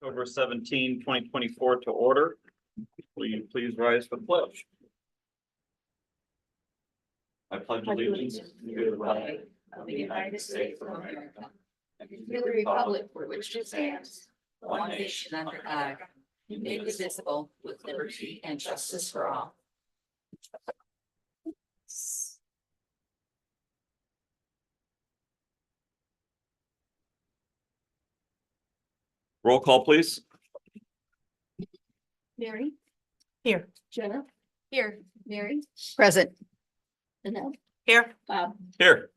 October 17, 2024 to order. Will you please rise for the pledge? I pledge allegiance to the flag of the United States of America, and to the republic for which it stands, one nation under God, indivisible, with liberty and justice for all. Roll call, please. Mary, Here. Jenna, Here. Mary, Present. Annette, Here. Bob. Here.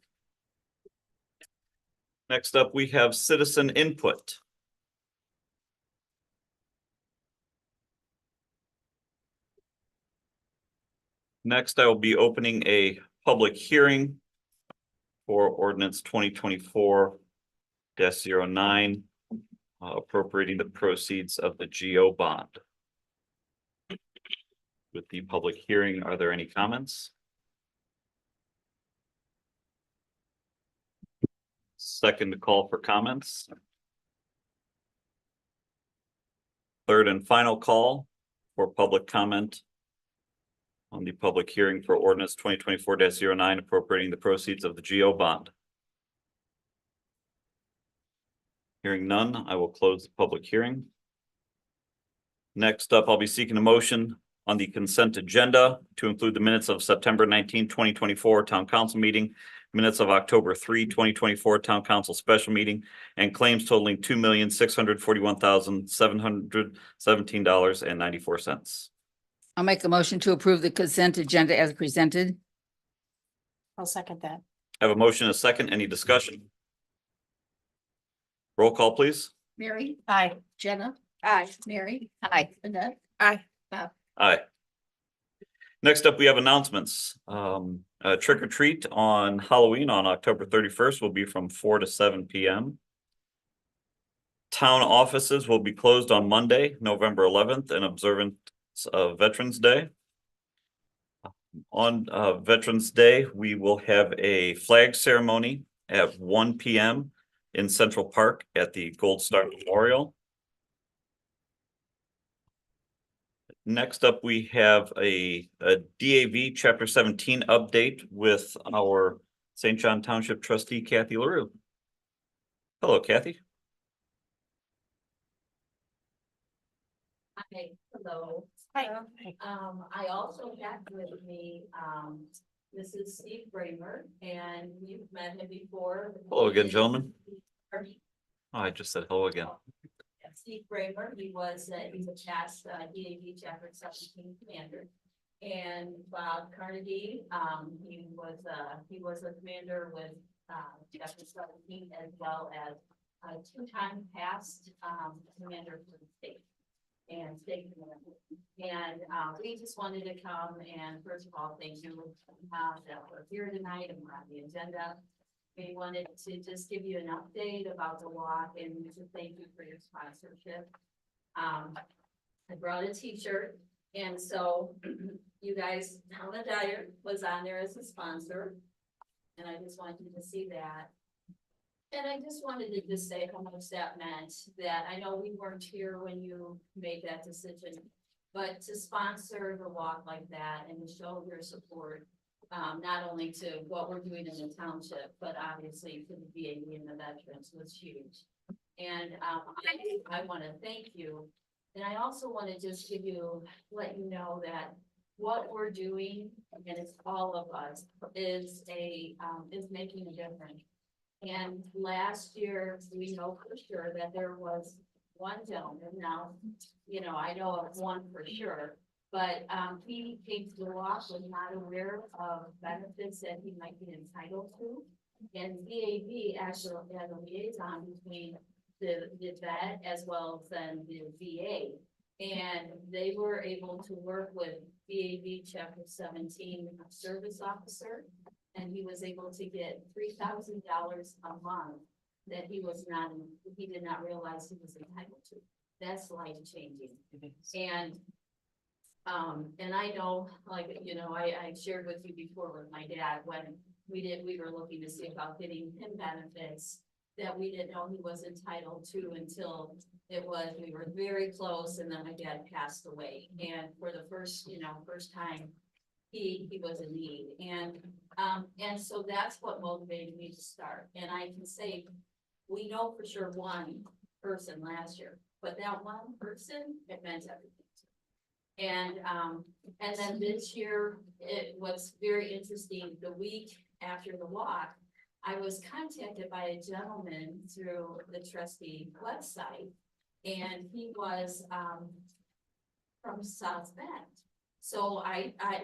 Next up, we have citizen input. Next, I will be opening a public hearing for ordinance 2024-09, appropriating the proceeds of the GO bond. With the public hearing, are there any comments? Second call for comments. Third and final call for public comment on the public hearing for ordinance 2024-09, appropriating the proceeds of the GO bond. Hearing none, I will close the public hearing. Next up, I'll be seeking a motion on the consent agenda to include the minutes of September 19, 2024 Town Council meeting, minutes of October 3, 2024 Town Council special meeting, and claims totaling $2,641,717.94. I'll make a motion to approve the consent agenda as presented. I'll second that. I have a motion and a second. Any discussion? Roll call, please. Mary, Aye. Jenna, Aye. Mary, Aye. Annette, Aye. Aye. Next up, we have announcements. Trick or treat on Halloween on October 31st will be from 4 to 7 p.m. Town offices will be closed on Monday, November 11th, in observance of Veterans Day. On Veterans Day, we will have a flag ceremony at 1 p.m. in Central Park at the Gold Star Memorial. Next up, we have a DAV Chapter 17 update with our St. John Township trustee, Kathy LaRue. Hello, Kathy. Hi, hello. Hi. I also have with me, this is Steve Bramer, and you've met him before. Hello again, gentlemen. Pardon? Oh, I just said hello again. Steve Bramer, he's a past DAV Chapter 17 commander. And Bob Carnegie, he was a commander with Chapter 17 as well as a two-time past commander for the state and state commander. And we just wanted to come and first of all, thank you that we're here tonight and we're on the agenda. We wanted to just give you an update about the walk and to thank you for your sponsorship. I brought a t-shirt, and so you guys, Helen Dyer was on there as a sponsor, and I just wanted you to see that. And I just wanted to just say how much that meant, that I know we weren't here when you made that decision, but to sponsor the walk like that and to show your support, not only to what we're doing in the township, but obviously to the VA and the veterans was huge. And I want to thank you. And I also want to just let you know that what we're doing, and it's all of us, is making a difference. And last year, we know for sure that there was one gentleman. Now, I know of one for sure. But he came to the walk, was not aware of benefits that he might be entitled to. And VAV actually had a liaison between the vet as well as then the VA. And they were able to work with VAV Chapter 17 service officer. And he was able to get $3,000 a month that he did not realize he was entitled to. That's life changing. And I know, I shared with you before with my dad when we were looking to see about getting him benefits. that we didn't know he was entitled to until we were very close and then my dad passed away. And for the first time, he was in need. And so that's what motivated me to start. And I can say, we know for sure one person last year, but that one person, it meant everything. And then this year, it was very interesting. The week after the walk, I was contacted by a gentleman through the trustee website. And he was, from South Bend. So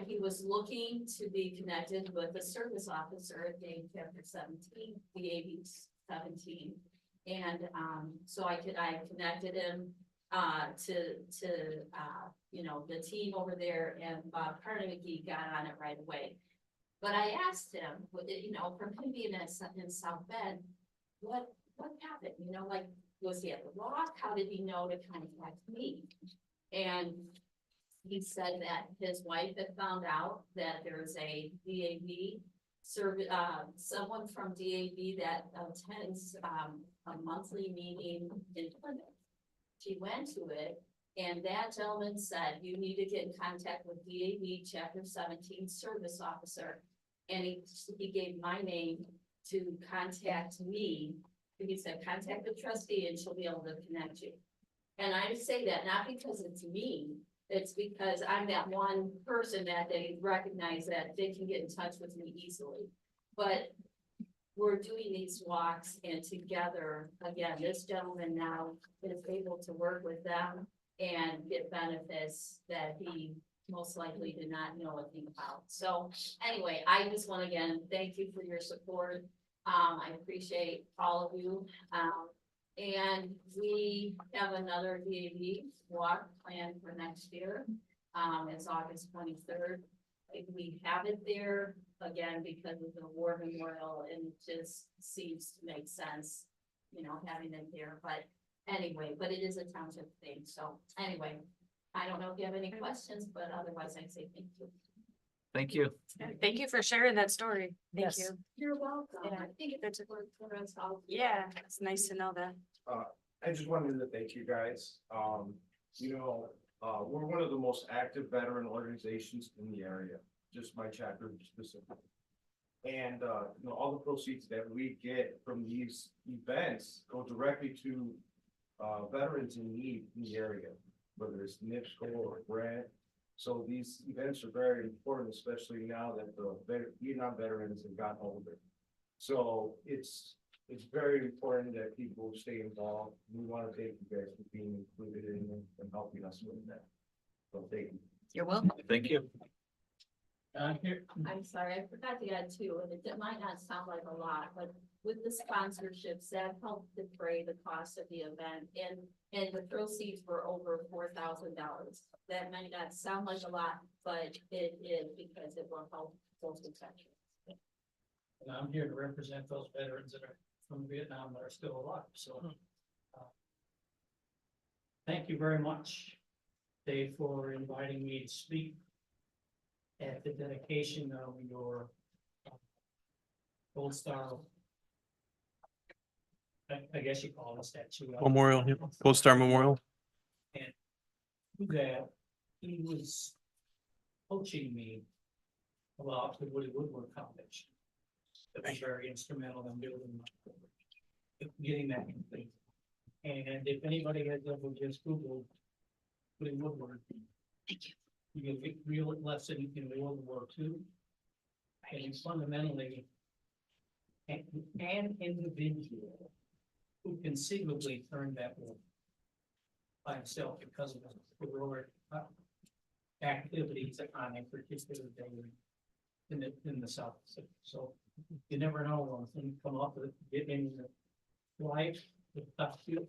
he was looking to be connected with a service officer at Dave chapter 17, the AB 17. And, so I connected him, to the team over there, and Bob Carnegie got on it right away. But I asked him, from him being in South Bend, what happened? Like, was he at the walk? How did he know to contact me? And he said that his wife had found out that there's a DAV service, someone from DAV that attends a monthly meeting in Plymouth. She went to it, and that gentleman said, you need to get in contact with DAV chapter 17 service officer. And he gave my name to contact me. He said, contact the trustee and she'll be able to connect you. And I say that not because it's me, it's because I'm that one person that they recognize that they can get in touch with me easily. But we're doing these walks, and together, again, this gentleman now is able to work with them and get benefits that he most likely did not know a thing about. So anyway, I just want to again, thank you for your support. I appreciate all of you. And we have another DAV walk planned for next year. It's August 23rd. We have it there again because of the war memorial, and it just seems to make sense, having it there. But anyway, it is a township thing. So anyway, I don't know if you have any questions, but otherwise I'd say thank you. Thank you. Thank you for sharing that story. Thank Yes. you. You're welcome. Yeah. I think it's worth for us all. Yeah, it's nice to know that. I just wanted to thank you guys. We're one of the most active veteran organizations in the area, just my chapter specifically. And, all the proceeds that we get from these events go directly to, veterans in need in the area, whether it's NIPSCO or grant. So these events are very important, especially now that the Vietnam veterans have gotten older. So it's very important that people stay involved. We want to thank you guys for being included in it and helping us with that. So thank you. You're welcome. Thank you. I'm sorry, I forgot to add too, and it might not sound like a lot, but with the sponsorships, that helped defray the cost of the event, and the proceeds were over $4,000. That might not sound like a lot, but it is, because it will help those protections. And I'm here to represent those veterans that are from Vietnam that are still alive, so. Thank you very much, Dave, for inviting me to speak at the dedication of your Gold Star. I guess you call it a statue. Memorial, yeah. Gold Star Memorial. That he was coaching me about the Woody Woodward Foundation. That was very instrumental in getting that complete. And if anybody has ever just Googled Woody Woodward, you get a real lesson in World War II. And it's fundamentally an individual who conceivably turned that war by himself because of the heroic activities on a particular day in the South Pacific. So you never know when things come up with getting life with tough shit.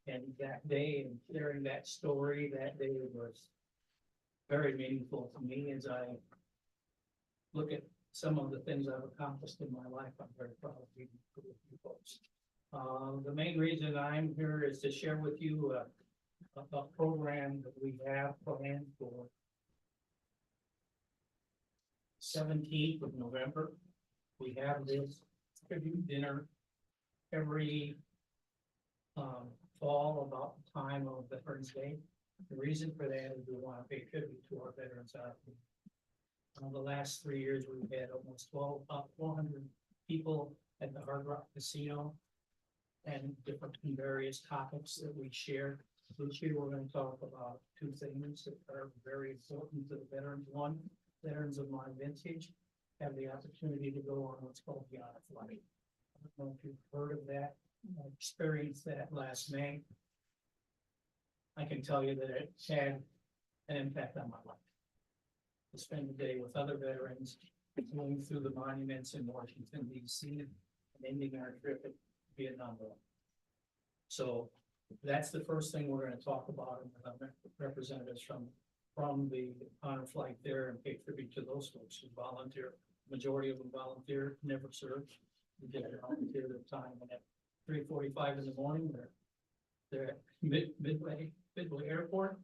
And that day and sharing that story that day was very meaningful to me as I look at some of the things I've accomplished in my life. I'm very proud of you folks. The main reason I'm here is to share with you a program that we have planned for 17th of November. We have this tribute dinner every fall about the time of Veterans Day. The reason for that is we want to pay tribute to our veterans out there. The last 3 years, we've had almost 400 people at the Hard Rock Casino and different and various topics that we share. This year, we're going to talk about 2 things that are very important to the veterans. One, veterans of my vintage have the opportunity to go on what's called the Honor Flight. I don't know if you've heard of that. I experienced that last May. I can tell you that it had an impact on my life. To spend the day with other veterans, going through the monuments in Washington, D.C., and ending our trip at Vietnam War. So that's the first thing we're going to talk about, and representatives from the Honor Flight there, and pay tribute to those folks who volunteer. Majority of them volunteer, never served. They did it volunteer their time, and at 3:45 in the morning, they're at Midway Airport,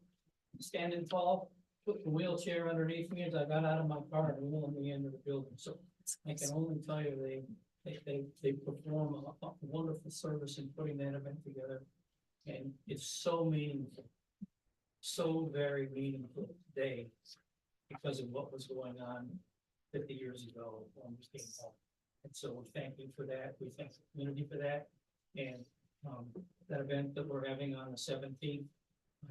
standing tall, put the wheelchair underneath me as I got out of my car and wheeled me into the building. So I can only tell you they perform a wonderful service in putting that event together. And it's so meaningful, so very meaningful today because of what was going on 50 years ago when we came home. And so we thank you for that. We thank the community for that. And that event that we're having on the 17th,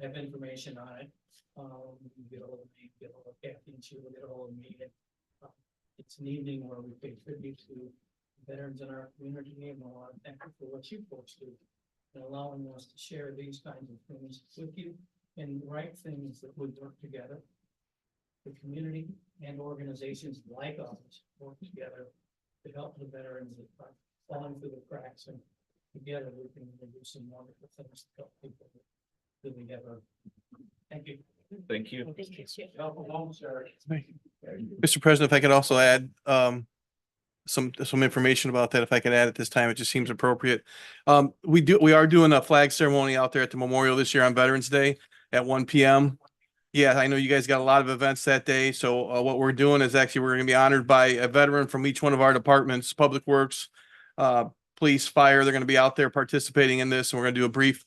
I have information on it. Get a hold of me, get a hold of Kathy, and she will get a hold of me. And, it's an evening where we pay tribute to veterans in our community, and I want to thank you for what you folks do and allowing us to share these kinds of things with you and write things that would work together. The community and organizations like ours work together to help the veterans that are falling through the cracks, and together we can do some wonderful things to help people that we ever. Thank you. Thank you. Mr. President, if I could also add some information about that, if I could add at this time, it just seems appropriate. We are doing a flag ceremony out there at the memorial this year on Veterans Day at 1 p.m. Yeah, I know you guys got a lot of events that day. So what we're doing is actually we're going to be honored by a veteran from each one of our departments, Public Works, police, fire. They're going to be out there participating in this, and we're going to do a brief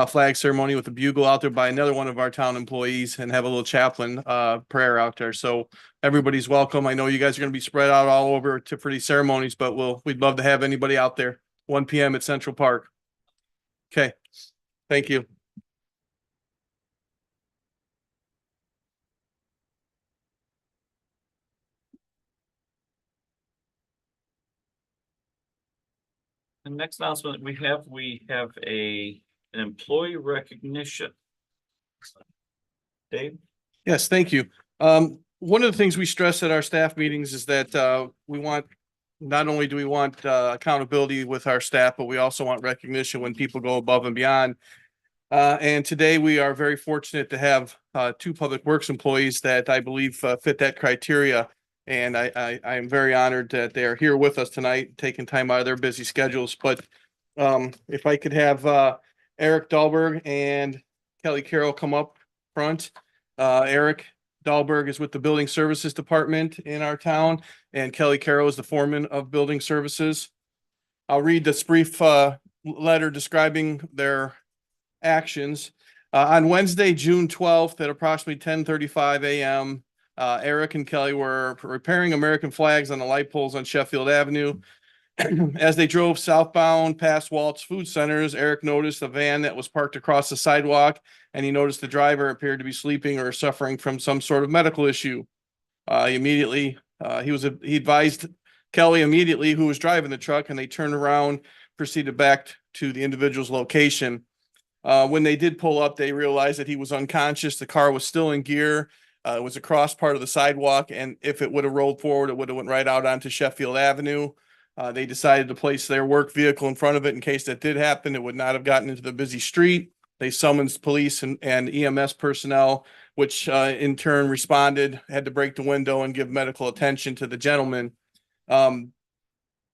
flag ceremony with a bugle out there by another one of our town employees and have a little chaplain prayer out there. So everybody's welcome. I know you guys are going to be spread out all over for these ceremonies, but we'd love to have anybody out there. 1 p.m. at Central Park. Okay. Thank you. The next announcement we have an employee recognition. Dave? Yes, thank you. One of the things we stress at our staff meetings is that we want, not only do we want accountability with our staff, but we also want recognition when people go above and beyond. And today we are very fortunate to have 2 Public Works employees that I believe fit that criteria. And I am very honored that they are here with us tonight, taking time out of their busy schedules. But if I could have Eric Dahlberg and Kelly Carroll come up front. Eric Dahlberg is with the Building Services Department in our town, and Kelly Carroll is the foreman of Building Services. I'll read this brief letter describing their actions. On Wednesday, June 12th at approximately 10:35 a.m., Eric and Kelly were repairing American flags on the light poles on Sheffield Avenue. As they drove southbound past Walt's Food Centers, Eric noticed a van that was parked across the sidewalk, and he noticed the driver appeared to be sleeping or suffering from some sort of medical issue. He advised Kelly immediately, who was driving the truck, and they turned around, proceeded back to the individual's location. When they did pull up, they realized that he was unconscious. The car was still in gear. It was across part of the sidewalk, and if it would have rolled forward, it would have went right out onto Sheffield Avenue. They decided to place their work vehicle in front of it in case that did happen. It would not have gotten into the busy street. They summoned police and EMS personnel, which in turn responded, had to break the window and give medical attention to the gentleman.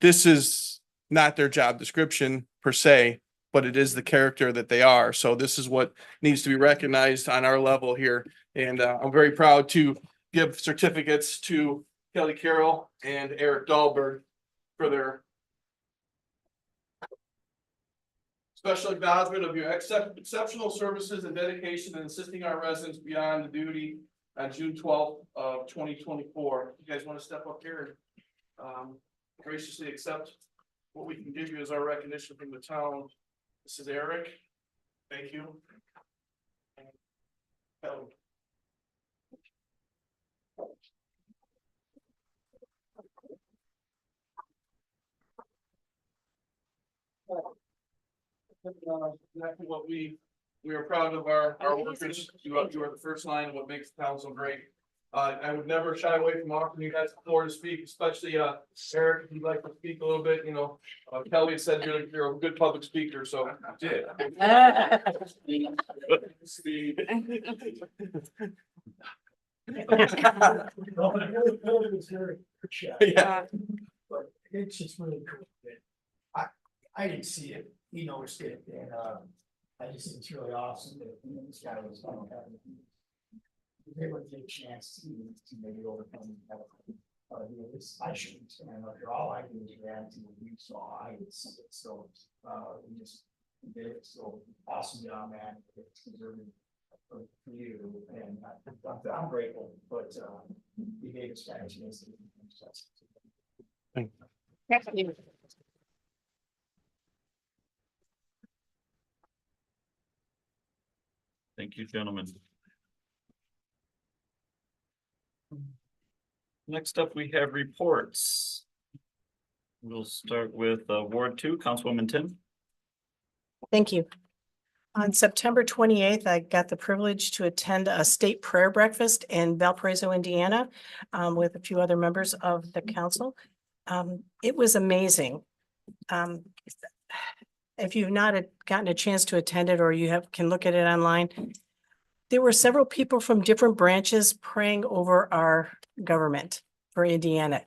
This is not their job description per se, but it is the character that they are. So this is what needs to be recognized on our level here. And I'm very proud to give certificates to Kelly Carroll and Eric Dahlberg for their Special acknowledgement of your exceptional services and dedication in assisting our residents beyond the duty on June 12th of 2024. You guys want to step up here and graciously accept what we can give you as our recognition from the town. This is Eric. Thank you. Kelly. Exactly what we are proud of our workers. You are the first line of what makes the town so great. I would never shy away from offering you guys the floor to speak, especially Eric, if you'd like to speak a little bit, you know. Kelly said you're a good public speaker, so. I did. Yeah. But it's just really cool. I didn't see it, he noticed it, and I just think it's really awesome that this guy was. They would get a chance to maybe overcome. I shouldn't stand up here, all I do is react to what you saw, I didn't see it, so we just did it, so awesome job, man. It's deserving for you, and I'm grateful, but you gave us that chance. Thank you, gentlemen. Next up, we have reports. We'll start with Ward 2, Councilwoman Tim. Thank you. On September 28th, I got the privilege to attend a state prayer breakfast in Valparaiso, Indiana, with a few other members of the council. It was amazing. If you've not gotten a chance to attend it, or you can look at it online, there were several people from different branches praying over our government for Indiana.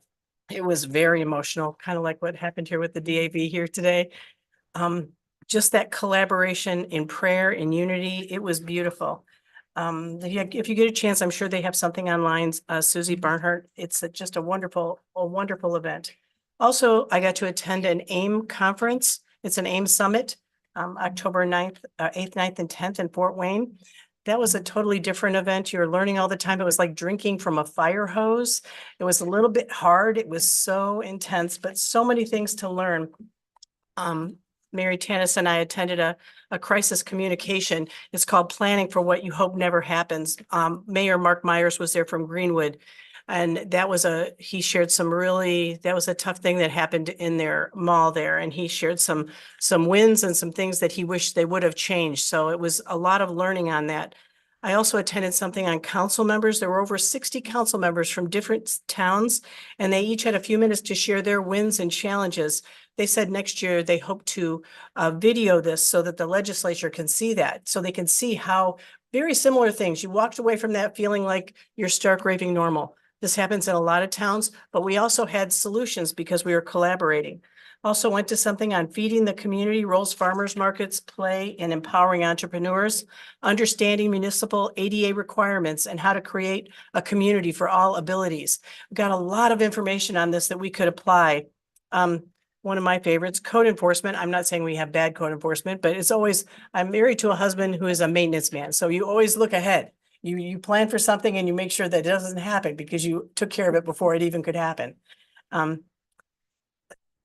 It was very emotional, kind of like what happened here with the DAV here today. Just that collaboration in prayer and unity, it was beautiful. If you get a chance, I'm sure they have something online, Susie Barnhart. It's just a wonderful event. Also, I got to attend an AIM conference. It's an AIM summit, October 9th, 8th, 9th, and 10th in Fort Wayne. That was a totally different event. You're learning all the time. It was like drinking from a fire hose. It was a little bit hard. It was so intense, but so many things to learn. Mary Tanis and I attended a crisis communication. It's called Planning for What You Hope Never Happens. Mayor Mark Myers was there from Greenwood. And that was he shared that was a tough thing that happened in their mall there. And he shared some wins and some things that he wished they would have changed. So it was a lot of learning on that. I also attended something on council members. There were over 60 council members from different towns, and they each had a few minutes to share their wins and challenges. They said next year they hope to video this so that the legislature can see that, so they can see how very similar things. You walked away from that feeling like you're stark raving normal. This happens in a lot of towns, but we also had solutions because we were collaborating. Also went to something on feeding the community, roles farmers markets play in empowering entrepreneurs, understanding municipal ADA requirements, and how to create a community for all abilities. We got a lot of information on this that we could apply. One of my favorites, code enforcement. I'm not saying we have bad code enforcement, but it's always, I'm married to a husband who is a maintenance man. So you always look ahead. You plan for something and you make sure that it doesn't happen because you took care of it before it even could happen.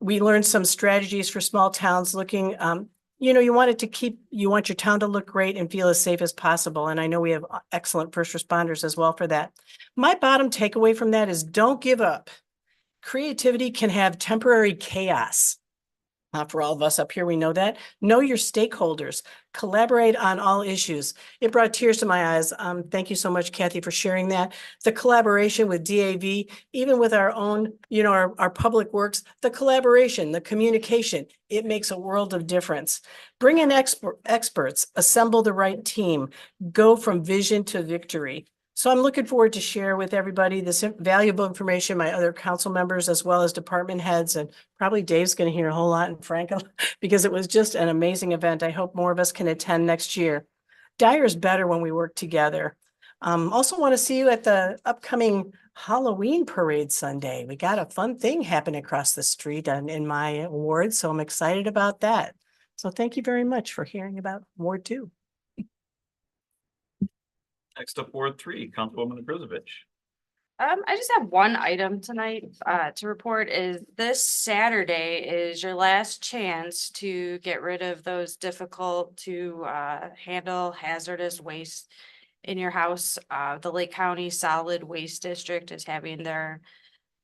We learned some strategies for small towns looking, you want your town to look great and feel as safe as possible. And I know we have excellent first responders as well for that. My bottom takeaway from that is don't give up. Creativity can have temporary chaos. For all of us up here, we know that. Know your stakeholders. Collaborate on all issues. It brought tears to my eyes. Thank you so much, Kathy, for sharing that. The collaboration with DAV, even with our own, our public works, the collaboration, the communication, it makes a world of difference. Bring in experts, assemble the right team, go from vision to victory. So I'm looking forward to share with everybody this valuable information, my other council members, as well as department heads, and probably Dave's going to hear a whole lot, and Franco, because it was just an amazing event. I hope more of us can attend next year. Dyer's better when we work together. Also want to see you at the upcoming Halloween parade Sunday. We got a fun thing happening across the street in my ward, so I'm excited about that. So thank you very much for hearing about Ward 2. Next up, Ward 3, Councilwoman Grzovich. I just have one item tonight, to report is this Saturday is your last chance to get rid of those difficult to, handle hazardous waste in your house. The Lake County Solid Waste District is having their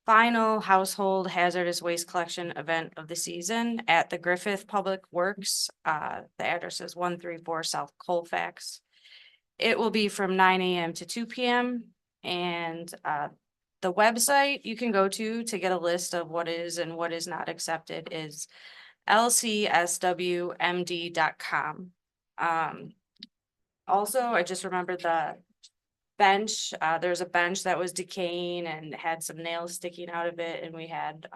final household hazardous waste collection event of the season at the Griffith Public Works. The address is 134 South Colfax. It will be from 9 a.m. to 2 p.m. And the website you can go to get a list of what is and what is not accepted is lcswmd.com. Also, I just remembered the bench. There's a bench that was decaying and had some nails sticking out of it, and we had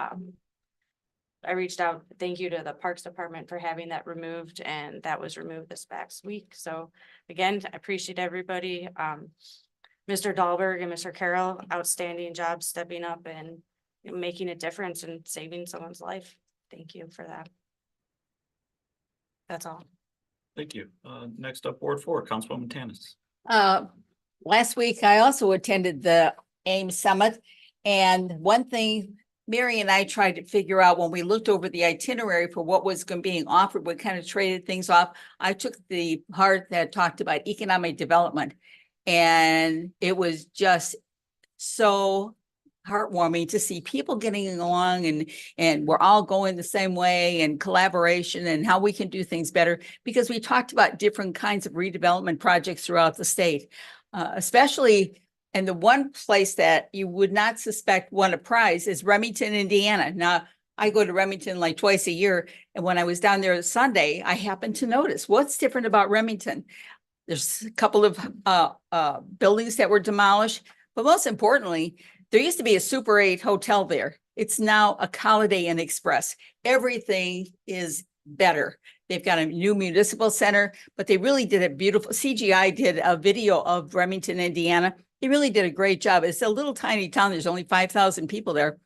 I reached out, thank you to the Parks Department for having that removed, and that was removed this past week. So again, I appreciate everybody. Mr. Dahlberg and Mr. Carroll, outstanding job stepping up and making a difference and saving someone's life. Thank you for that. That's all. Thank you. Next up, Ward 4, Councilwoman Tanis. Last week, I also attended the AIM Summit. And one thing Mary and I tried to figure out when we looked over the itinerary for what was being offered, we kind of traded things off. I took the part that talked about economic development. And it was just so heartwarming to see people getting along and we're all going the same way, and collaboration and how we can do things better, because we talked about different kinds of redevelopment projects throughout the state, especially. And the one place that you would not suspect won a prize is Remington, Indiana. Now, I go to Remington like twice a year. And when I was down there Sunday, I happened to notice what's different about Remington. There's a couple of buildings that were demolished, but most importantly, there used to be a Super 8 hotel there. It's now a Holiday Inn Express. Everything is better. They've got a new municipal center, but they really did a beautiful, CGI did a video of Remington, Indiana. They really did a great job. It's a little tiny town. There's only 5,000 people there,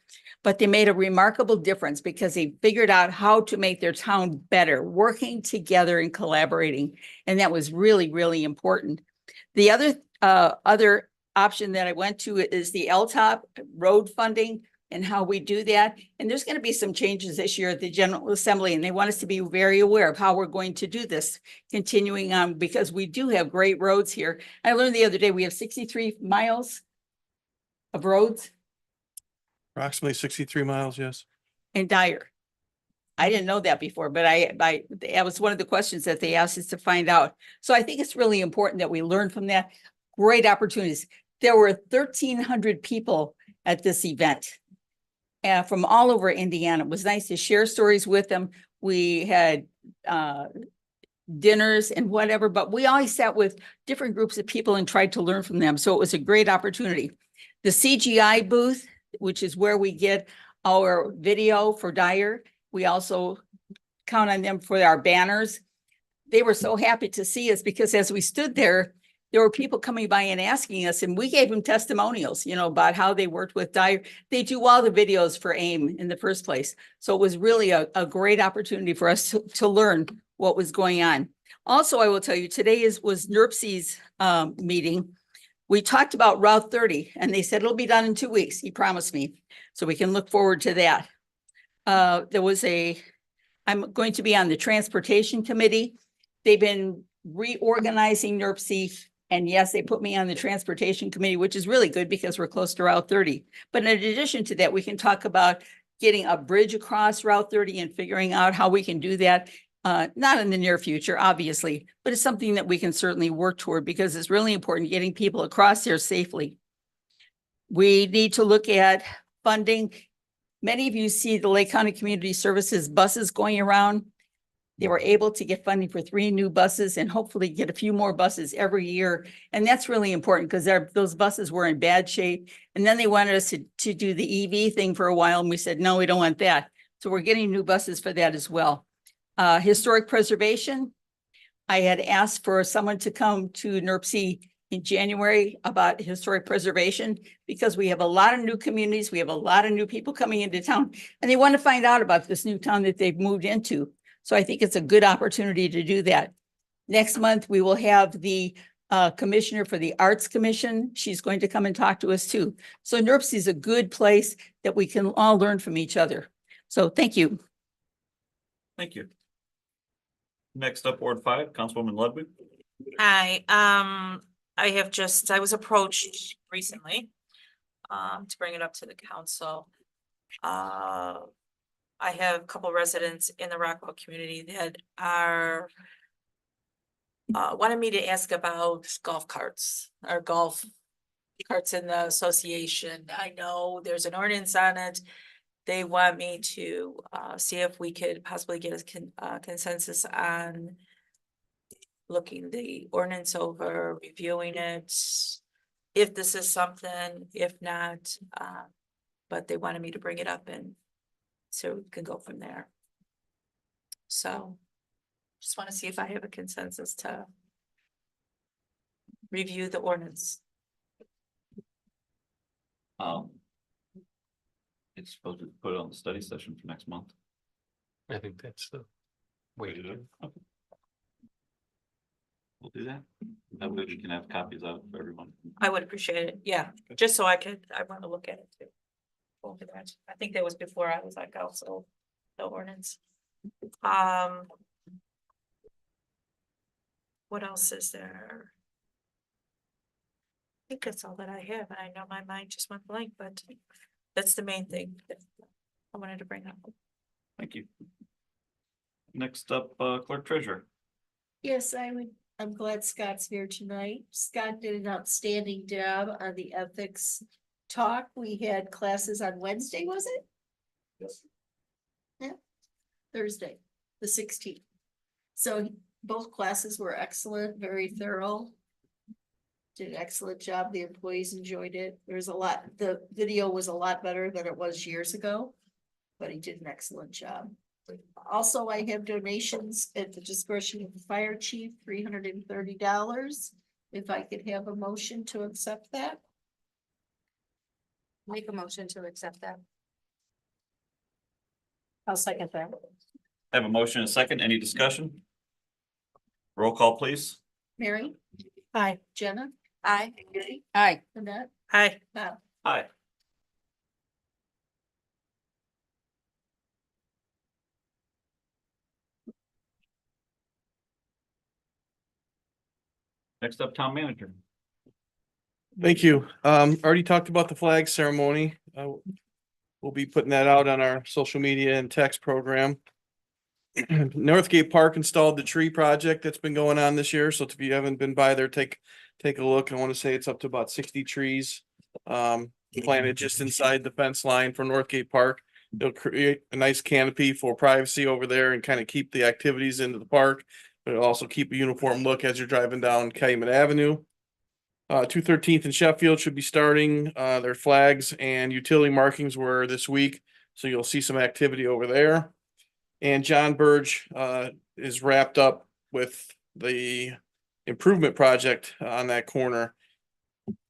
but they made a remarkable difference because they figured out how to make their town better, working together and collaborating. And that was really, really important. The other option that I went to is the LTOP road funding and how we do that. And there's going to be some changes this year at the General Assembly, and they want us to be very aware of how we're going to do this continuing on, because we do have great roads here. I learned the other day we have 63 miles of roads Approximately 63 miles, yes. in Dyer. I didn't know that before, but that was one of the questions that they asked us to find out. So I think it's really important that we learn from that. Great opportunities. There were 1,300 people at this event from all over Indiana. It was nice to share stories with them. We had dinners and whatever, but we always sat with different groups of people and tried to learn from them. So it was a great opportunity. The CGI booth, which is where we get our video for Dyer, we also count on them for our banners. They were so happy to see us because as we stood there were people coming by and asking us, and we gave them testimonials, about how they worked with Dyer. They do all the videos for AIM in the first place. So it was really a great opportunity for us to learn what was going on. Also, I will tell you, today was NERC's meeting. We talked about Route 30, and they said it'll be done in 2 weeks. He promised me. So we can look forward to that. I'm going to be on the Transportation Committee. They've been reorganizing NERC. And yes, they put me on the Transportation Committee, which is really good because we're close to Route 30. But in addition to that, we can talk about getting a bridge across Route 30 and figuring out how we can do that. Not in the near future, obviously, but it's something that we can certainly work toward because it's really important getting people across there safely. We need to look at funding. Many of you see the Lake County Community Services buses going around. They were able to get funding for 3 new buses and hopefully get a few more buses every year. And that's really important because those buses were in bad shape. And then they wanted us to do the EV thing for a while. And we said, no, we don't want that. So we're getting new buses for that as well. Historic preservation. I had asked for someone to come to NERC in January about historic preservation because we have a lot of new communities. We have a lot of new people coming into town and they want to find out about this new town that they've moved into. So I think it's a good opportunity to do that. Next month, we will have the Commissioner for the Arts Commission. She's going to come and talk to us too. So NERC is a good place that we can all learn from each other. So thank you. Thank you. Next up, Ward 5, Councilwoman Ludwig. Hi, I was approached recently to bring it up to the council. I have a couple residents in the Rockwell community that are wanted me to ask about golf carts or golf carts in the association. I know there's an ordinance on it. They want me to see if we could possibly get a consensus on looking the ordinance over, reviewing it, if this is something, if not, but they wanted me to bring it up and so we can go from there. So just want to see if I have a consensus to review the ordinance. It's supposed to put it on the study session for next month. I think that's the way to do it. Okay. We'll do that. That way we can have copies of it for everyone. I would appreciate it, yeah, just so I want to look at it too. Over that, I think that was before I was like also the ordinance. What else is there? I think that's all that I have, and I know my mind just went blank, but that's the main thing that I wanted to bring up. Thank you. Next up, Clerk Treasurer. Yes, I'm glad Scott's here tonight. Scott did an outstanding job on the ethics talk. We had classes on Wednesday, was it? Yes. Yeah, Thursday, the 16th. So both classes were excellent, very thorough. Did an excellent job. The employees enjoyed it. The video was a lot better than it was years ago, but he did an excellent job. Also, I have donations at the discretion of the fire chief, $330. If I could have a motion to accept that. Make a motion to accept that. I'll second that. Have a motion and a second. Any discussion? Roll call, please. Mary, Aye. Jenna, Aye. Judy, Aye. Annette, Hi, Bob. Aye. Next up, Town Manager. Thank you. Already talked about the flag ceremony. We'll be putting that out on our social media and text program. Northgate Park installed the tree project that's been going on this year. So if you haven't been by there, take a look. I want to say it's up to about 60 trees planted just inside the fence line from Northgate Park. It'll create a nice canopy for privacy over there and kind of keep the activities into the park, but it'll also keep a uniform look as you're driving down Calumet Avenue. 213th and Sheffield should be starting. Their flags and utility markings were this week, so you'll see some activity over there. And John Burge is wrapped up with the improvement project on that corner.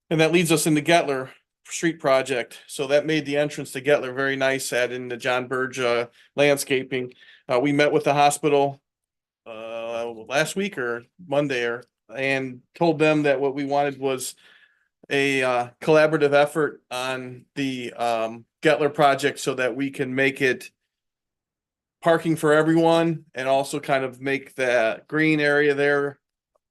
And that leads us into Gettler Street project. So that made the entrance to Gettler very nice, adding the John Burge landscaping. We met with the hospital last week or Monday and told them that what we wanted was a collaborative effort on the Gettler project so that we can make it parking for everyone and also kind of make that green area there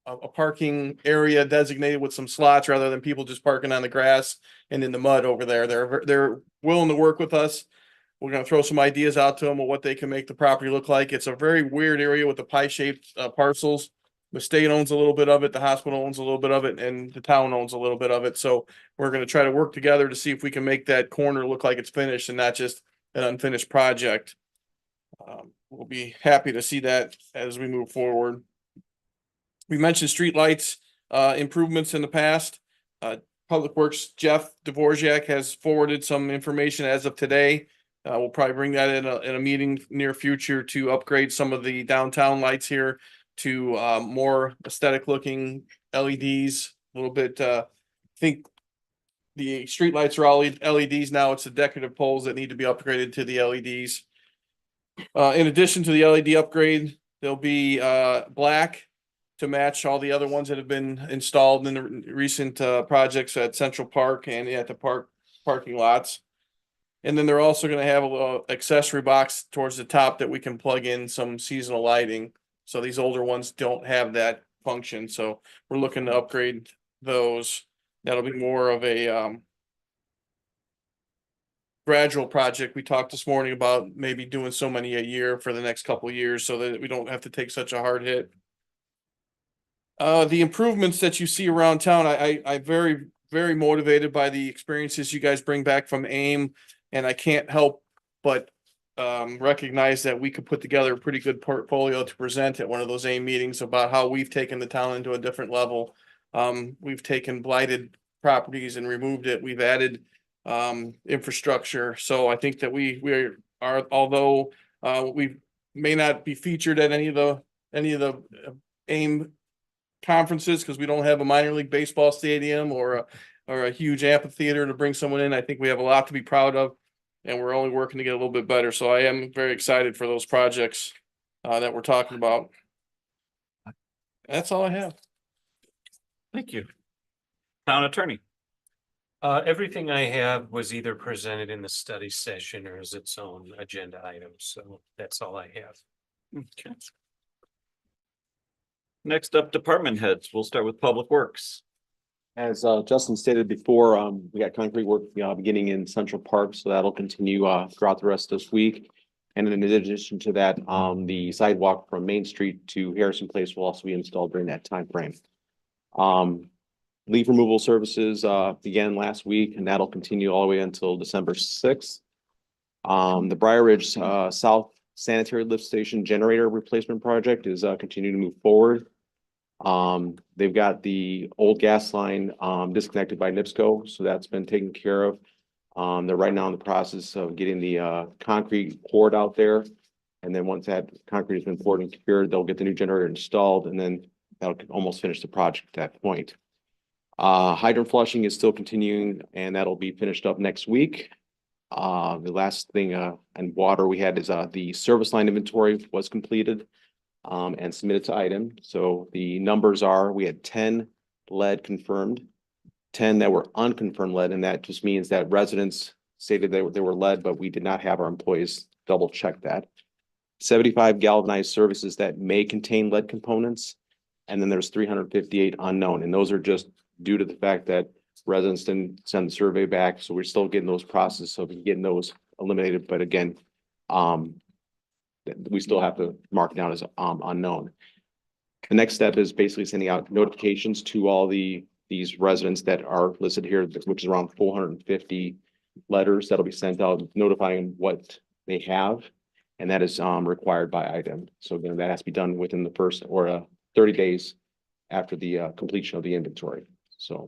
a parking area designated with some slots rather than people just parking on the grass and in the mud over there. They're willing to work with us. We're going to throw some ideas out to them of what they can make the property look like. It's a very weird area with the pie-shaped parcels. The state owns a little bit of it, the hospital owns a little bit of it, and the town owns a little bit of it. So we're going to try to work together to see if we can make that corner look like it's finished and not just an unfinished project. We'll be happy to see that as we move forward. We mentioned streetlights improvements in the past. Public Works Jeff Dvorak has forwarded some information as of today. We'll probably bring that in a meeting near future to upgrade some of the downtown lights here to more aesthetic looking LEDs. A little bit. I think the streetlights are all LEDs now. It's the decorative poles that need to be upgraded to the LEDs. In addition to the LED upgrade, there'll be black to match all the other ones that have been installed in the recent projects at Central Park and at the parking lots. And then they're also gonna have a little accessory box towards the top that we can plug in some seasonal lighting. So these older ones don't have that function, so we're looking to upgrade those. That'll be more of a gradual project. We talked this morning about maybe doing so many a year for the next couple of years so that we don't have to take such a hard hit. The improvements that you see around town, I'm very motivated by the experiences you guys bring back from AIM. And I can't help but recognize that we could put together a pretty good portfolio to present at one of those AIM meetings about how we've taken the town into a different level. We've taken blighted properties and removed it. We've added infrastructure. So I think that we are, although we may not be featured at any of the AIM conferences because we don't have a minor league baseball stadium or a huge amphitheater to bring someone in. I think we have a lot to be proud of, and we're only working to get a little bit better. So I am very excited for those projects that we're talking about. That's all I have. Thank you. Town attorney. Everything I have was either presented in the study session or as its own agenda item, so that's all I have. Okay. Next up, department heads. We'll start with Public Works. As Justin stated before, we got concrete work beginning in Central Park, so that'll continue throughout the rest of this week. And in addition to that, the sidewalk from Main Street to Harrison Place will also be installed during that time frame. Leaf removal services began last week, and that'll continue all the way until December 6th. The Briar Ridge South Sanitary Lift Station generator replacement project is continuing to move forward. They've got the old gas line disconnected by NIPSCO, so that's been taken care of. They're right now in the process of getting the concrete poured out there. And then once that concrete has been poured and cured, they'll get the new generator installed, and then that'll almost finish the project at that point. Hydrant flushing is still continuing, and that'll be finished up next week. The last thing and water we had is the service line inventory was completed and submitted to item. So the numbers are, we had 10 lead confirmed, 10 that were unconfirmed lead, and that just means that residents stated they were lead, but we did not have our employees double check that. 75 galvanized services that may contain lead components, and then there's 358 unknown, and those are just due to the fact that residents didn't send the survey back, so we're still getting those processed, so we're getting those eliminated. But again, we still have to mark it down as unknown. The next step is basically sending out notifications to all these residents that are listed here, which is around 450 letters that'll be sent out notifying what they have, and that is required by item. So again, that has to be done within the first or 30 days after the completion of the inventory. So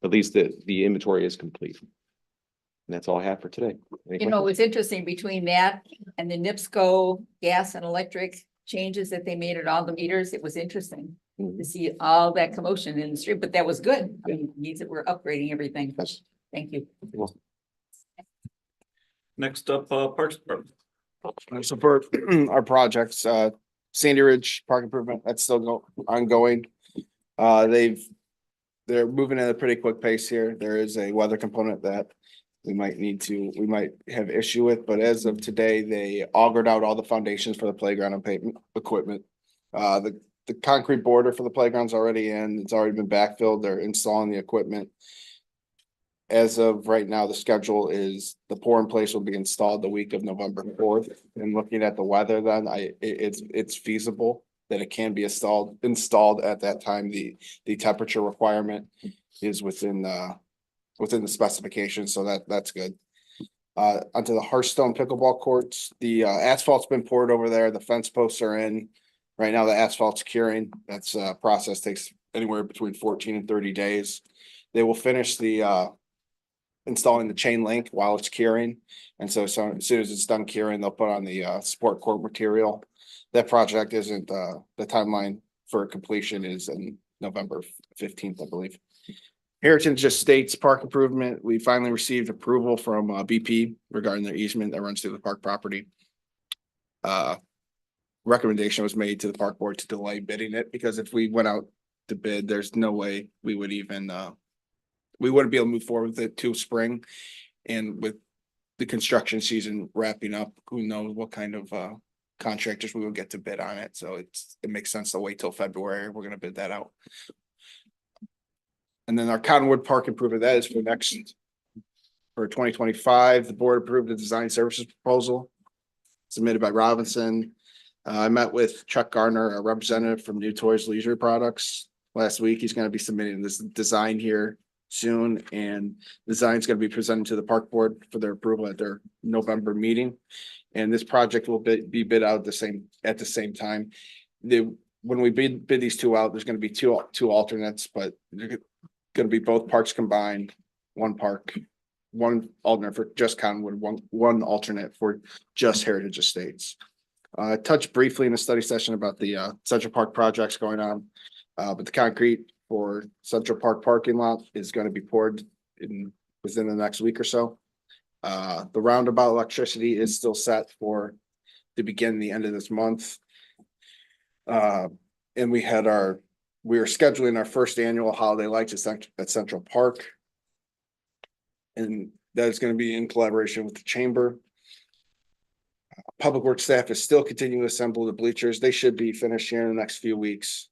at least the inventory is complete. And that's all I have for today. Any You know, it questions? was interesting between that and the NIPSCO gas and electric changes that they made at all the meters. It was interesting to see all that commotion in the street, but that was good. I mean, it means that we're upgrading everything. Thank you. Next up, Parks Department. So for our projects, Sandy Ridge Park Improvement, that's still ongoing. They're moving at a pretty quick pace here. There is a weather component that we might have issue with, but as of today, they augured out all the foundations for the playground and pavement equipment. The concrete border for the playground's already in, it's already been backfilled. They're installing the equipment. As of right now, the schedule is the pour in place will be installed the week of November 4th. And looking at the weather, then it's feasible that it can be installed at that time. The temperature requirement is within the specifications, so that's good. Onto the Hearthstone pickleball courts, the asphalt's been poured over there. The fence posts are in. Right now, the asphalt's curing. That's process takes anywhere between 14 and 30 days. They will finish the installing the chain link while it's curing. And so as soon as it's done curing, they'll put on the support core material. That project isn't the timeline for completion is in November 15th, I believe. Heritage Estates Park Improvement, we finally received approval from BP regarding their easement that runs through the park property. recommendation was made to the park board to delay bidding it, because if we went out to bid, there's no way we would even, we wouldn't be able to move forward with it till spring. And with the construction season wrapping up, who knows what kind of, contractors we will get to bid on it. So it makes sense to wait till February. We're gonna bid that out. And then our Cottonwood Park improvement, that is for 2025, the board approved the design services proposal submitted by Robinson. I met with Chuck Garner, a representative from New Toys Leisure Products last week. He's gonna be submitting this design here soon, and design's gonna be presented to the park board for their approval at their November meeting. And this project will be bid out at the same time. When we bid these two out, there's gonna be two alternates, but they're gonna be both parks combined, one alternate for just Cottonwood, one alternate for just Heritage Estates. I touched briefly in the study session about the Central Park projects going on. But the concrete for Central Park parking lot is gonna be poured within the next week or so. The roundabout electricity is still set for to begin the end of this month. And we are scheduling our first annual holiday lights at Central Park. And that is gonna be in collaboration with the chamber. Public Works staff is still continuing to assemble the bleachers. They should be finished here in the next few weeks.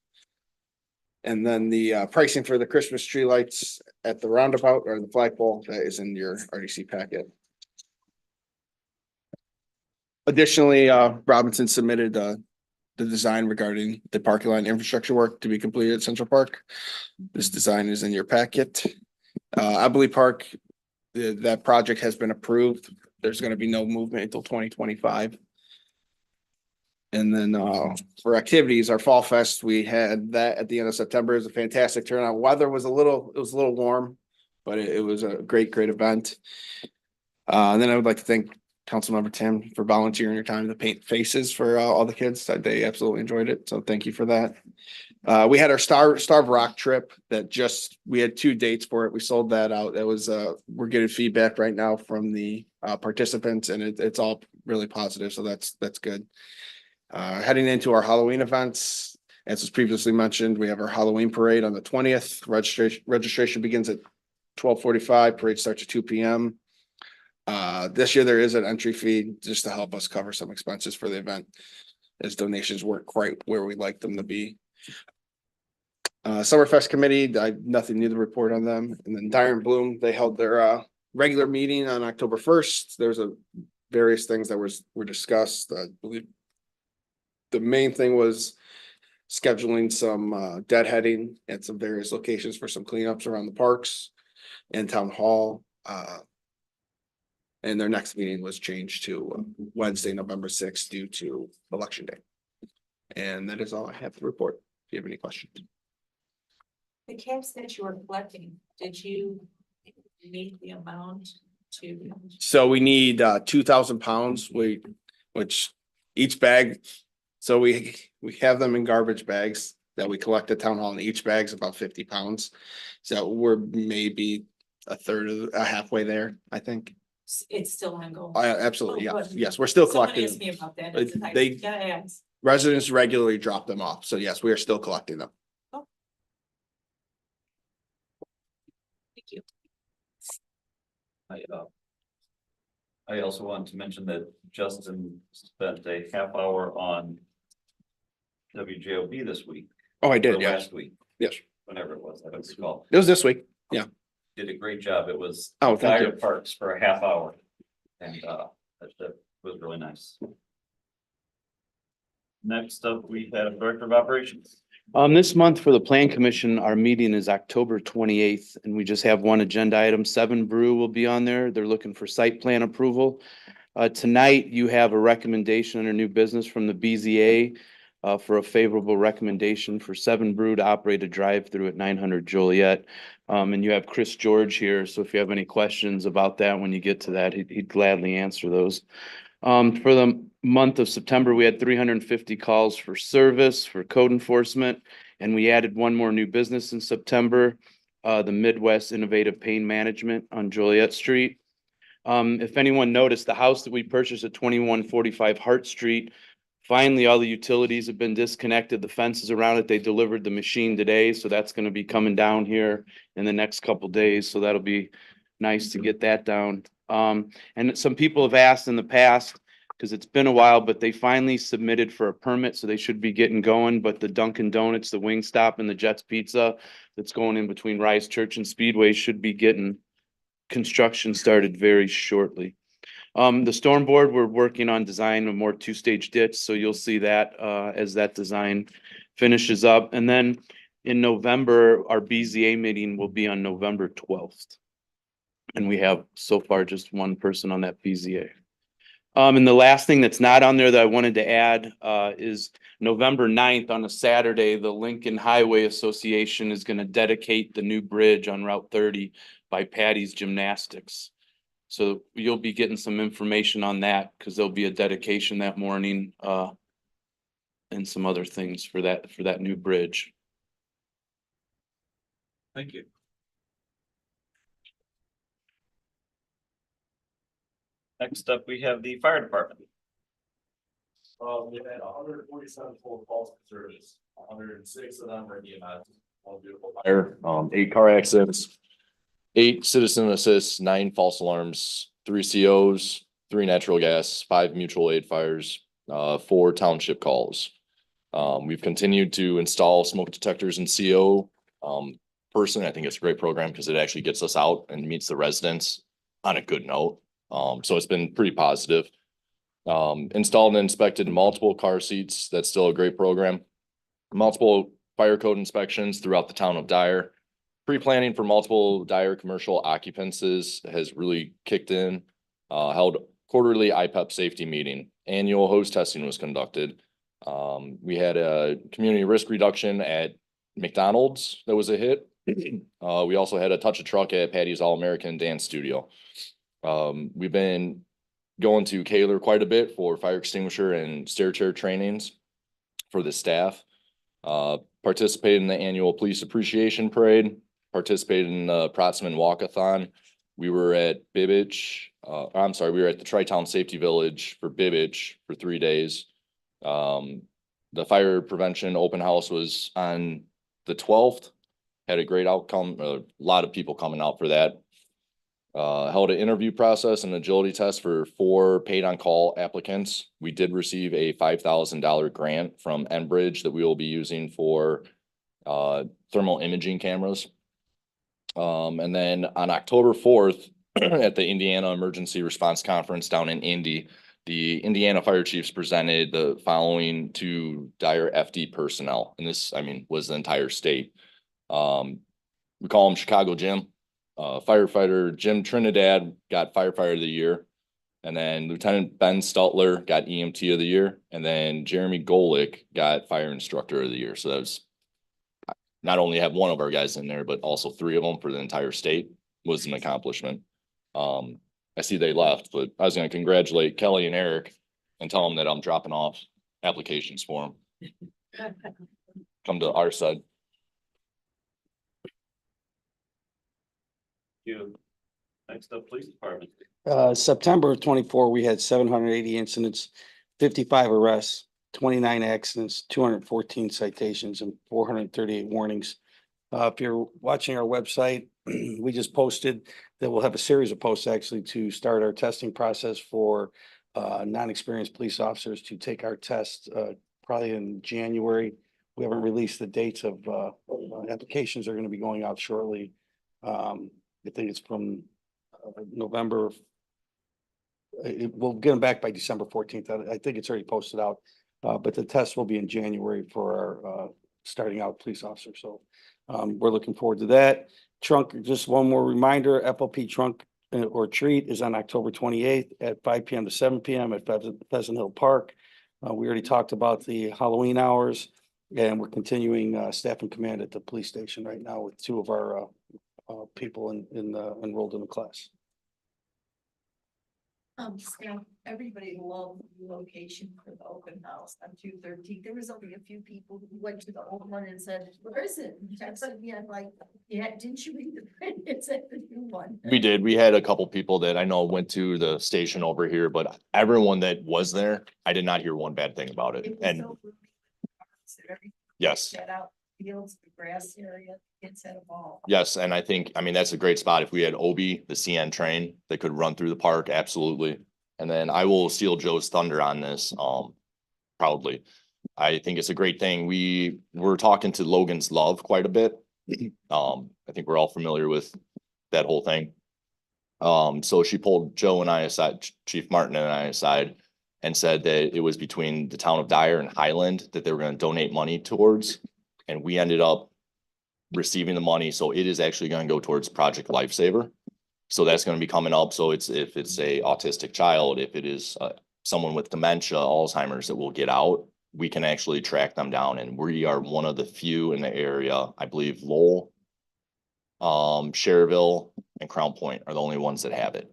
And then the pricing for the Christmas tree lights at the roundabout or the flagpole, that is in your RDC packet. Additionally, Robinson submitted the design regarding the parking lot infrastructure work to be completed at Central Park. This design is in your packet. Abilene Park, that project has been approved. There's gonna be no movement until 2025. And then for activities, our Fall Fest, we had that at the end of September. It was a fantastic turnout. Weather was a little warm, but it was a great event. And then I would like to thank Councilmember Tim for volunteering your time to paint faces for all the kids. They absolutely enjoyed it. So thank you for that. We had our Star of Rock trip we had 2 dates for it. We sold that out. That was, we're getting feedback right now from the participants, and it's all really positive. So that's good. Heading into our Halloween events, as was previously mentioned, we have our Halloween parade on the 20th. Registration begins at 12:45. Parade starts at 2 p.m. This year there is an entry fee just to help us cover some expenses for the event, as donations weren't quite where we'd like them to be. Summerfest committee, I have nothing new to report on them. And then Dyer and Bloom, they held their regular meeting on October 1st. There's various things that were discussed. I believe the main thing was scheduling some deadheading at some various locations for some cleanups around the parks and town hall. And their next meeting was changed to Wednesday, November 6th due to election day. And that is all I have to report. If you have any questions. The camps that you were collecting, did you meet the amount to? So we need 2,000 pounds, which each bag, so we have them in garbage bags that we collect at town hall, and each bag's about 50 pounds. So we're maybe halfway there, I think. It's still ongoing. Absolutely, Oh, yeah. good. Yes, we're still Someone collecting. asked me about that. They- It's like, they- gotta ask. Residents regularly drop them off. So yes, we are still collecting them. Thank you. I also want to mention that Justin spent a half hour on WJOB this week. Oh, I or did, yes. Last week, Yes, whenever it was, I don't recall. it was this week. Yeah. Did a great job. It was. Oh, thank you. Dyer Parks for a half hour. And that was really nice. Next up, we have Director of Operations. This month for the Plan Commission, our meeting is October 28th, and we just have one agenda item. 7 Brew will be on there. They're looking for site plan approval. Tonight, you have a recommendation under new business from the BZA for a favorable recommendation for 7 Brew to operate a drive-through at 900 Joliet. And you have Chris George here, so if you have any questions about that, when you get to that, he'd gladly answer those. For the month of September, we had 350 calls for service, for code enforcement, and we added one more new business in September, the Midwest Innovative Pain Management on Joliet Street. If anyone noticed, the house that we purchased at 2145 Hart Street, finally, all the utilities have been disconnected. The fences around it, they delivered the machine today, so that's gonna be coming down here in the next couple days, so that'll be nice to get that down. And some people have asked in the past, because it's been a while, but they finally submitted for a permit, so they should be getting going. But the Dunkin' Donuts, the Wingstop, and the Jets Pizza that's going in between Rise Church and Speedway should be getting construction started very shortly. The storm board, we're working on design a more two-stage ditch, so you'll see that as that design finishes up. And then in November, our BZA meeting will be on November 12th. And we have so far just one person on that BZA. And the last thing that's not on there that I wanted to add is November 9th on a Saturday, the Lincoln Highway Association is going to dedicate the new bridge on Route 30 by Patty's Gymnastics. So you'll be getting some information on that because there'll be a dedication that morning and some other things for that new bridge. Thank you. Next up, we have the fire department. We had 147 full calls for service, 106 of them were EMS. One beautiful fire, 8 car accidents, 8 citizen assists, 9 false alarms, 3 COs, 3 natural gas, 5 mutual aid fires, 4 township calls. We've continued to install smoke detectors in CO. Personally, I think it's a great program because it actually gets us out and meets the residents on a good note. So it's been pretty positive. Installed and inspected multiple car seats. That's still a great program. Multiple fire code inspections throughout the town of Dyer. Pre-planning for multiple Dyer commercial occupancies has really kicked in. Held quarterly IPEP safety meeting. Annual hose testing was conducted. We had a community risk reduction at McDonald's that was a hit. We also had a touch of truck at Patty's All-American Dance Studio. We've been going to Kaler quite a bit for fire extinguisher and stair chair trainings for the staff. Participated in the annual police appreciation parade, participated in the Protzman Walkathon. We were at Bibbich, we were at the Tri-Town Safety Village for Bibbich for 3 days. The fire prevention open house was on the 12th, had a great outcome, a lot of people coming out for that. Held an interview process and agility test for 4 paid on call applicants. We did receive a $5,000 grant from Enbridge that we will be using for thermal imaging cameras. And then on October 4th at the Indiana Emergency Response Conference down in Indy, the Indiana Fire Chiefs presented the following to Dyer FD personnel. And this, was the entire state. We call them Chicago Jim. Firefighter Jim Trinidad got Firefighter of the Year. And then Lieutenant Ben Stutler got EMT of the Year. And then Jeremy Golick got Fire Instructor of the Year. So that was not only have one of our guys in there, but also 3 of them for the entire state was an accomplishment. I see they left, but I was going to congratulate Kelly and Eric and tell them that I'm dropping off applications for them. Come to our side. You. Next up, police department. September of 24, we had 780 incidents, 55 arrests, 29 accidents, 214 citations, and 438 warnings. If you're watching our website, we just posted that we'll have a series of posts actually to start our testing process for non-experienced police officers to take our test probably in January. We haven't released the dates of applications are going to be going out shortly. I think it's from November. We'll get them back by December 14th. I think it's already posted out, but the test will be in January for our starting out police officer. So we're looking forward to that. Trunk, just one more reminder, FLP trunk or treat is on October 28th at 5 p.m. to 7 p.m. at Pheasant Hill Park. We already talked about the Halloween hours, and we're continuing staff and command at the police station right now with 2 of our people enrolled in the class. Staff, everybody loved the location for the open house on 213. There was only a few people who went to the old one and said, where is it? And I said, yeah, I'm like, yeah, didn't you read the print? It's at the new one. We did. We had a couple people that I know went to the station over here, but everyone that was there, I did not hear one bad thing about it. It was And so roomy. Everything yes, set out fields, the grass area, kids had a ball. yes, and I think, I mean, that's a great spot. If we had Obi, the CN train, that could run through the park, absolutely. And then I will steal Joe's thunder on this, proudly. I think it's a great thing. We were talking to Logan's Love quite a bit. I think we're all familiar with that whole thing. So she pulled Joe and I aside, Chief Martin and I aside, and said that it was between the town of Dyer and Highland that they were gonna donate money towards. And we ended up receiving the money, so it is actually gonna go towards Project Lifesaver. So that's gonna be coming up, so it's, if it's a autistic child, if it is someone with dementia, Alzheimer's that will get out, we can actually track them down, and we are one of the few in the area, I believe Lowell, Cherville and Crown Point are the only ones that have it.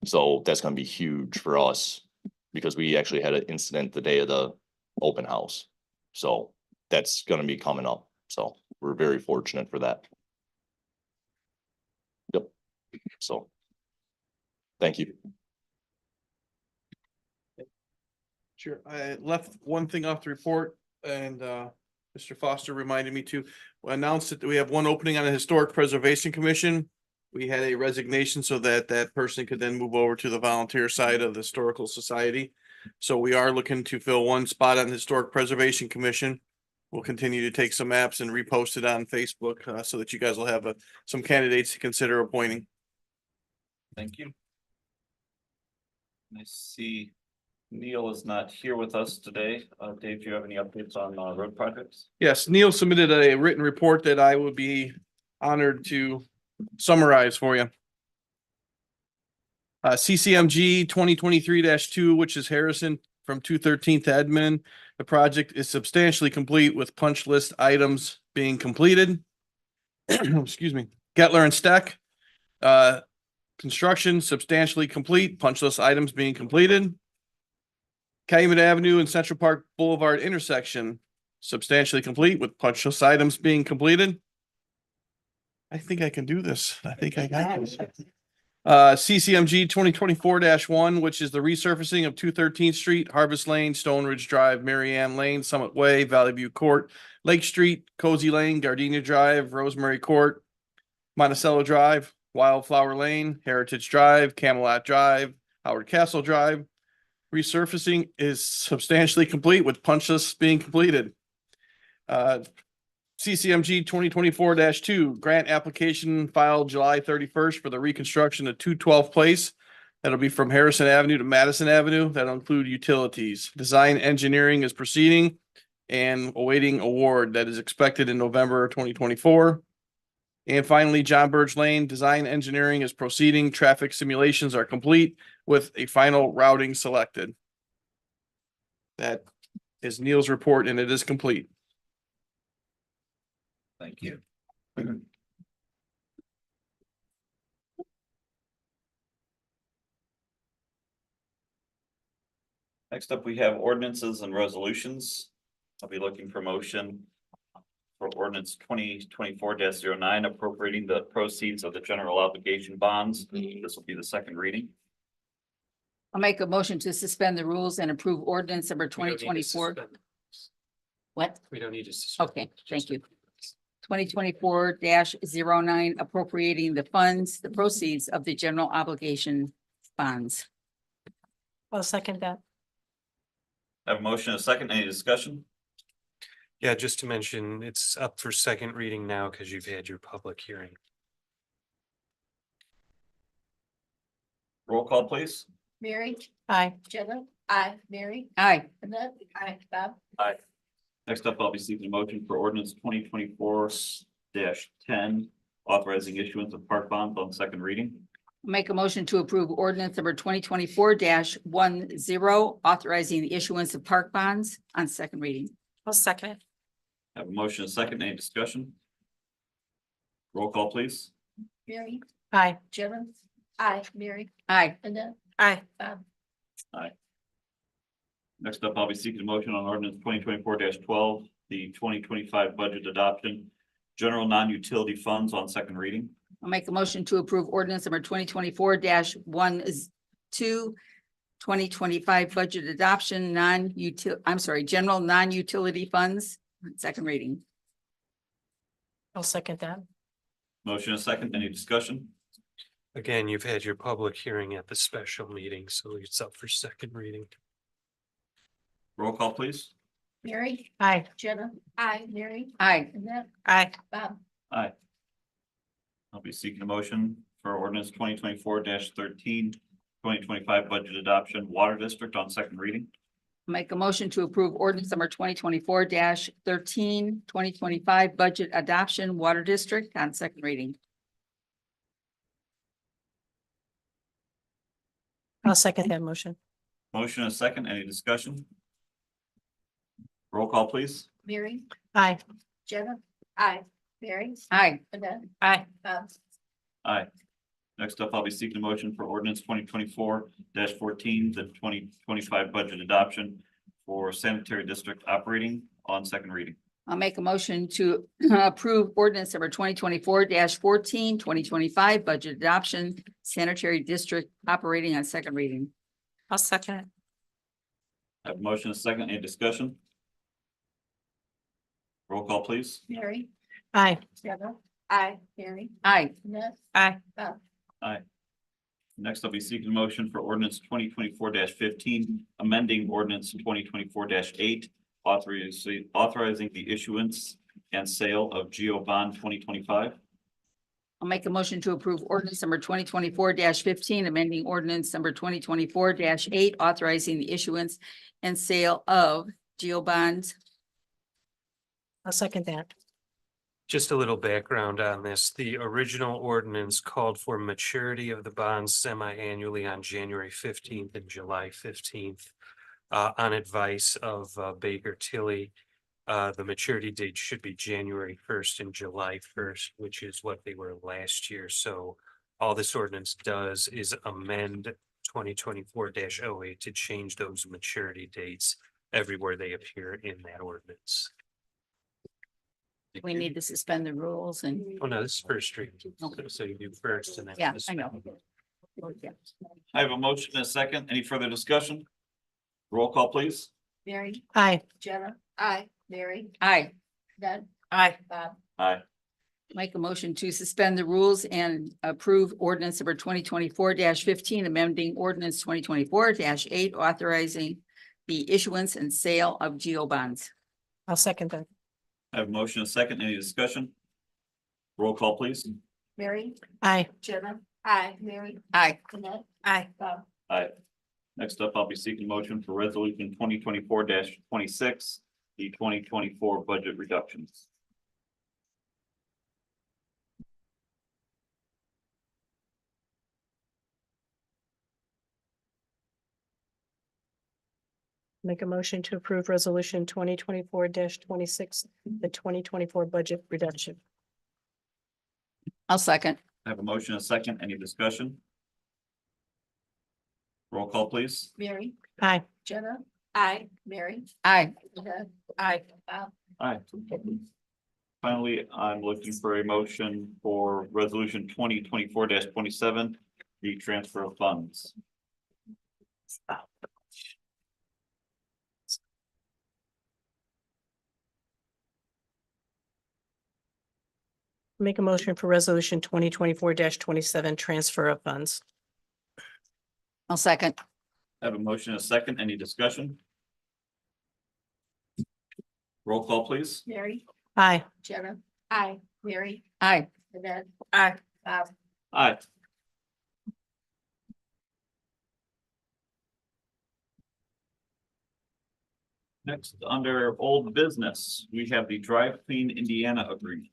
So that's gonna be huge for us, because we actually had an incident the day of the open house. So that's gonna be coming up, so we're very fortunate for that. Yep, so. Thank you. Sure, I left one thing off the report and Mr. Foster reminded me to announce that we have one opening on the Historic Preservation Commission. We had a resignation so that that person could then move over to the volunteer side of the Historical Society. So we are looking to fill one spot on the Historic Preservation Commission. We'll continue to take some maps and repost it on Facebook so that you guys will have some candidates to consider appointing. Thank you. I see Neil is not here with us today. Dave, do you have any updates on road projects? Yes, Neil submitted a written report that I would be honored to summarize for you. CCMG 2023-2, which is Harrison from 213 to Edmond. The project is substantially complete with punch list items being completed. Excuse me. Gettler and Steck. Construction substantially complete, punch list items being completed. Calumet Avenue and Central Park Boulevard intersection substantially complete with punch list items being completed. I think I can do this. I think I got this. CCMG 2024-1, which is the resurfacing of 213th Street, Harvest Lane, Stone Ridge Drive, Marianne Lane, Summit Way, Valley View Court, Lake Street, Cozy Lane, Gardenia Drive, Rosemary Court, Monticello Drive, Wildflower Lane, Heritage Drive, Camelot Drive, Howard Castle Drive. Resurfacing is substantially complete with punch lists being completed. CCMG 2024-2 grant application filed July 31st for the reconstruction of 212 Place. That'll be from Harrison Avenue to Madison Avenue. That'll include utilities. Design engineering is proceeding and awaiting award that is expected in November 2024. And finally, John Burge Lane, design engineering is proceeding. Traffic simulations are complete with a final routing selected. That is Neil's report and it is complete. Thank you. Next up, we have ordinances and resolutions. I'll be looking for motion for ordinance 2024-09 appropriating the proceeds of the general obligation bonds. This will be the second reading. I'll make a motion to suspend the rules and approve ordinance number We don't need to 2024. suspend. What? We don't need to. suspend. Okay, thank you. 2024-09 appropriating the funds, the proceeds of the general obligation bonds. I'll second that. Have a motion, a second, any discussion? Yeah, just to mention, it's up for second reading now because you've had your public hearing. Roll call, please. Mary, Aye. Jenna. Aye. Mary. Aye. Annette. Aye. Bob. Aye. Next up, I'll be seeking a motion for ordinance 2024-10, authorizing issuance of park bonds on second reading. Make a motion to approve ordinance number 2024-10, authorizing the issuance of park bonds on second reading. I'll second it. Have a motion, a second, any discussion? Roll call, please. Mary. Aye. Jenna. Aye. Mary. Aye. Annette. Aye. Next up, I'll be seeking a motion on ordinance 2024-12, the 2025 budget adoption, general non-utility funds on second reading. I'll make a motion to approve ordinance number 2024-2025 budget adoption, general non-utility funds, second reading. I'll second that. Motion is second. Any discussion? Again, you've had your public hearing at the special meeting, so it's up for second reading. Roll call, please. Mary, Aye. Jenna, Aye. Mary, Aye. Annette, Aye. Bob. Aye. I'll be seeking a motion for ordinance 2024-13, 2025 budget adoption, water district on second reading. Make a motion to approve ordinance number 2024-13, 2025 budget adoption, water district on second reading. I'll second that motion. Motion is second. Any discussion? Roll call, please. Mary, Aye. Jenna, Aye. Mary, Aye. Annette, Aye. Bob. Aye. Next up, I'll be seeking a motion for ordinance 2024-14, the 2025 budget adoption for sanitary district operating on second reading. I'll make a motion to approve ordinance number 2024-14, 2025 budget adoption, sanitary district operating on second reading. I'll second it. I have a motion is second. Any discussion? Roll call, please. Mary, Aye. Jenna, Aye. Mary, Aye. Annette, Aye. Bob. Aye. Next, I'll be seeking a motion for ordinance 2024-15, amending ordinance 2024-8, authorizing the issuance and sale of Geo Bond 2025. I'll make a motion to approve ordinance number 2024-15, amending ordinance number 2024-8, authorizing the issuance and sale of geo bonds. I'll second that. Just a little background on this. The original ordinance called for maturity of the bonds semi-annually on January 15th and July 15th. On advice of Baker Tilly, the maturity date should be January 1st and July 1st, which is what they were last year. So all this ordinance does is amend 2024-08 to change those maturity dates everywhere they appear in that ordinance. We need to suspend the rules and, Oh, no, this is first reading. So you do first and then. yeah, this- I know. Yeah. I have a motion and a second. Any further discussion? Roll call, please. Mary, Aye. Jenna, Aye. Mary, Aye. Annette, Aye. Bob. Aye. Make a motion to suspend the rules and approve ordinance number 2024-15, amending ordinance 2024-8, authorizing the issuance and sale of geo bonds. I'll second that. I have a motion and a second. Any discussion? Roll call, please. Mary, Aye. Jenna, Aye. Mary, Aye. Annette, Aye. Bob. Aye. Next up, I'll be seeking motion for resolution 2024-26, the 2024 budget reductions. Make a motion to approve resolution 2024-26, the 2024 budget reduction. I'll second. I have a motion and a second. Any discussion? Roll call, please. Mary, Aye. Jenna, Aye. Mary, Aye. Annette, Aye. Bob. Aye. Finally, I'm looking for a motion for resolution 2024-27, the transfer of funds. Make a motion for resolution 2024-27, transfer of funds. I'll second. I have a motion and a second. Any discussion? Roll call, please. Mary, Aye. Jenna, Aye. Mary, Aye. Annette, Aye. Bob. Aye. Next, under old business, we have the Drive Clean Indiana agreement.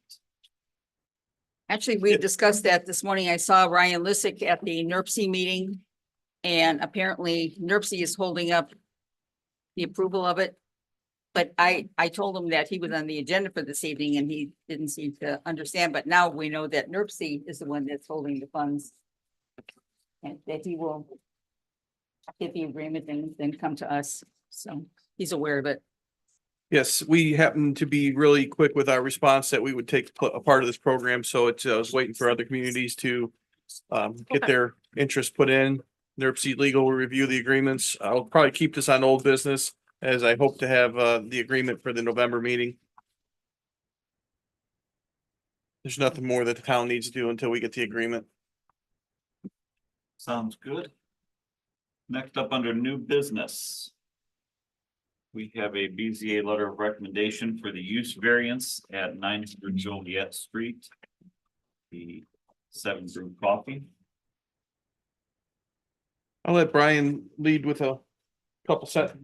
Actually, we discussed that this morning. I saw Ryan Lissick at the NERC meeting. And apparently NERC is holding up the approval of it. But I told him that he was on the agenda for this evening and he didn't seem to understand, but now we know that NERC is the one that's holding the funds. And that he will get the agreement and then come to us. So he's aware of it. Yes, we happen to be really quick with our response that we would take a part of this program, so it's, I was waiting for other communities to get their interest put in. NERC Legal will review the agreements. I'll probably keep this on old business as I hope to have the agreement for the November meeting. There's nothing more that the town needs to do until we get the agreement. Sounds good. Next up under new business. We have a BZA letter of recommendation for the use variance at 900 Joliet Street. The 7 Brew Coffee. I'll let Brian lead with a couple sentences.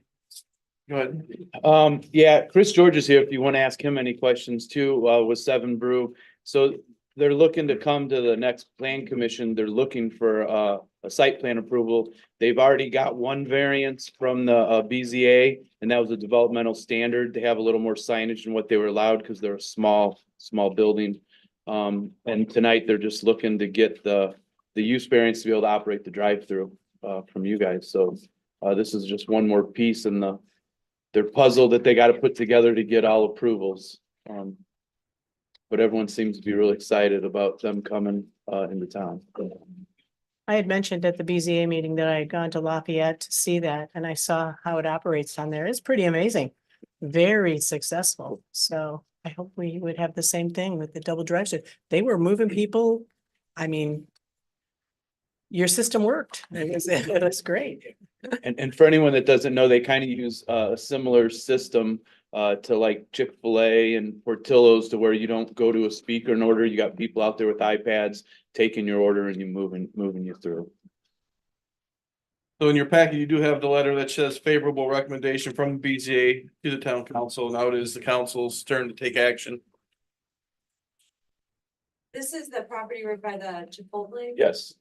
Go ahead. Yeah, Chris George is here if you want to ask him any questions too, with 7 Brew. So they're looking to come to the next plan commission. They're looking for a site plan approval. They've already got one variance from the BZA, and that was a developmental standard to have a little more signage than what they were allowed because they're a small building. And tonight they're just looking to get the use variance to be able to operate the drive-through from you guys. So this is just one more piece in their puzzle that they got to put together to get all approvals. But everyone seems to be really excited about them coming into town. I had mentioned at the BZA meeting that I had gone to Lafayette to see that, and I saw how it operates down there. It's pretty amazing. Very successful. So I hope we would have the same thing with the double drive-through. They were moving people. I mean, your system worked. It was great. And for anyone that doesn't know, they kind of use a similar system to like Chick-fil-A and Portillo's, to where you don't go to a speaker and order. You got people out there with iPads taking your order and you moving you through. So in your packet, you do have the letter that says favorable recommendation from the BZA to the town council. Now it is the council's turn to take action. This is the property right by the Chipotle? Yes.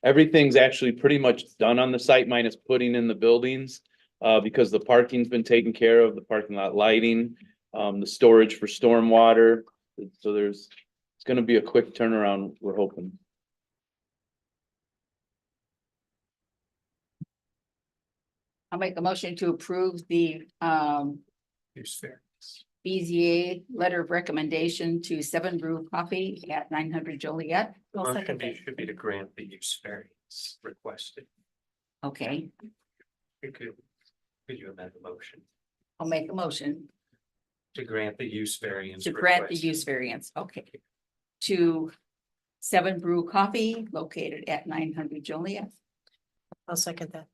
Everything's actually pretty much done on the site, minus putting in the buildings, because the parking's been taken care of, the parking lot lighting, the storage for stormwater. So it's gonna be a quick turnaround, we're hoping. I'll make a motion to approve the Use variance. BZA letter of recommendation to 7 Brew Coffee at 900 Joliet. I'll Motion second that. should be to grant the use variance requested. Okay, Could you amend the motion I'll make a motion to grant the use variance? to grant the requested? use variance, okay. To 7 Brew Coffee located at 900 Joliet. I'll second that.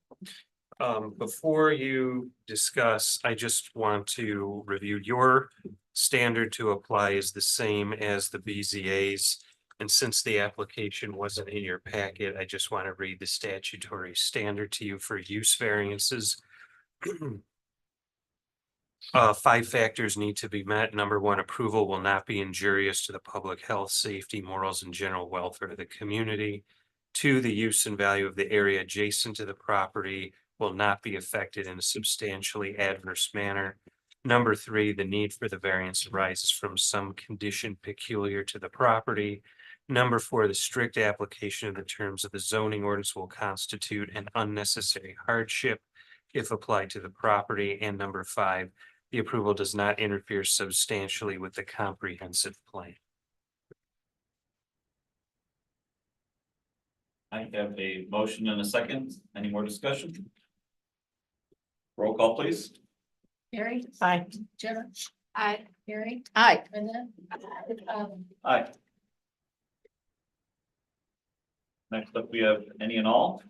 Before you discuss, I just want to review your standard to apply is the same as the BZA's. And since the application wasn't in your packet, I just want to read the statutory standard to you for use variances. 5 factors need to be met. Number 1, approval will not be injurious to the public health, safety, morals, and general welfare of the community. 2, the use and value of the area adjacent to the property will not be affected in a substantially adverse manner. Number 3, the need for the variance arises from some condition peculiar to the property. Number 4, the strict application of the terms of the zoning ordinance will constitute an unnecessary hardship if applied to the property. And number 5, the approval does not interfere substantially with the comprehensive plan. I have a motion and a second. Any more discussion? Roll call, please. Mary? Aye. Jenna? Aye. Mary? Aye. Brenda? Aye. Next up, we have any and all.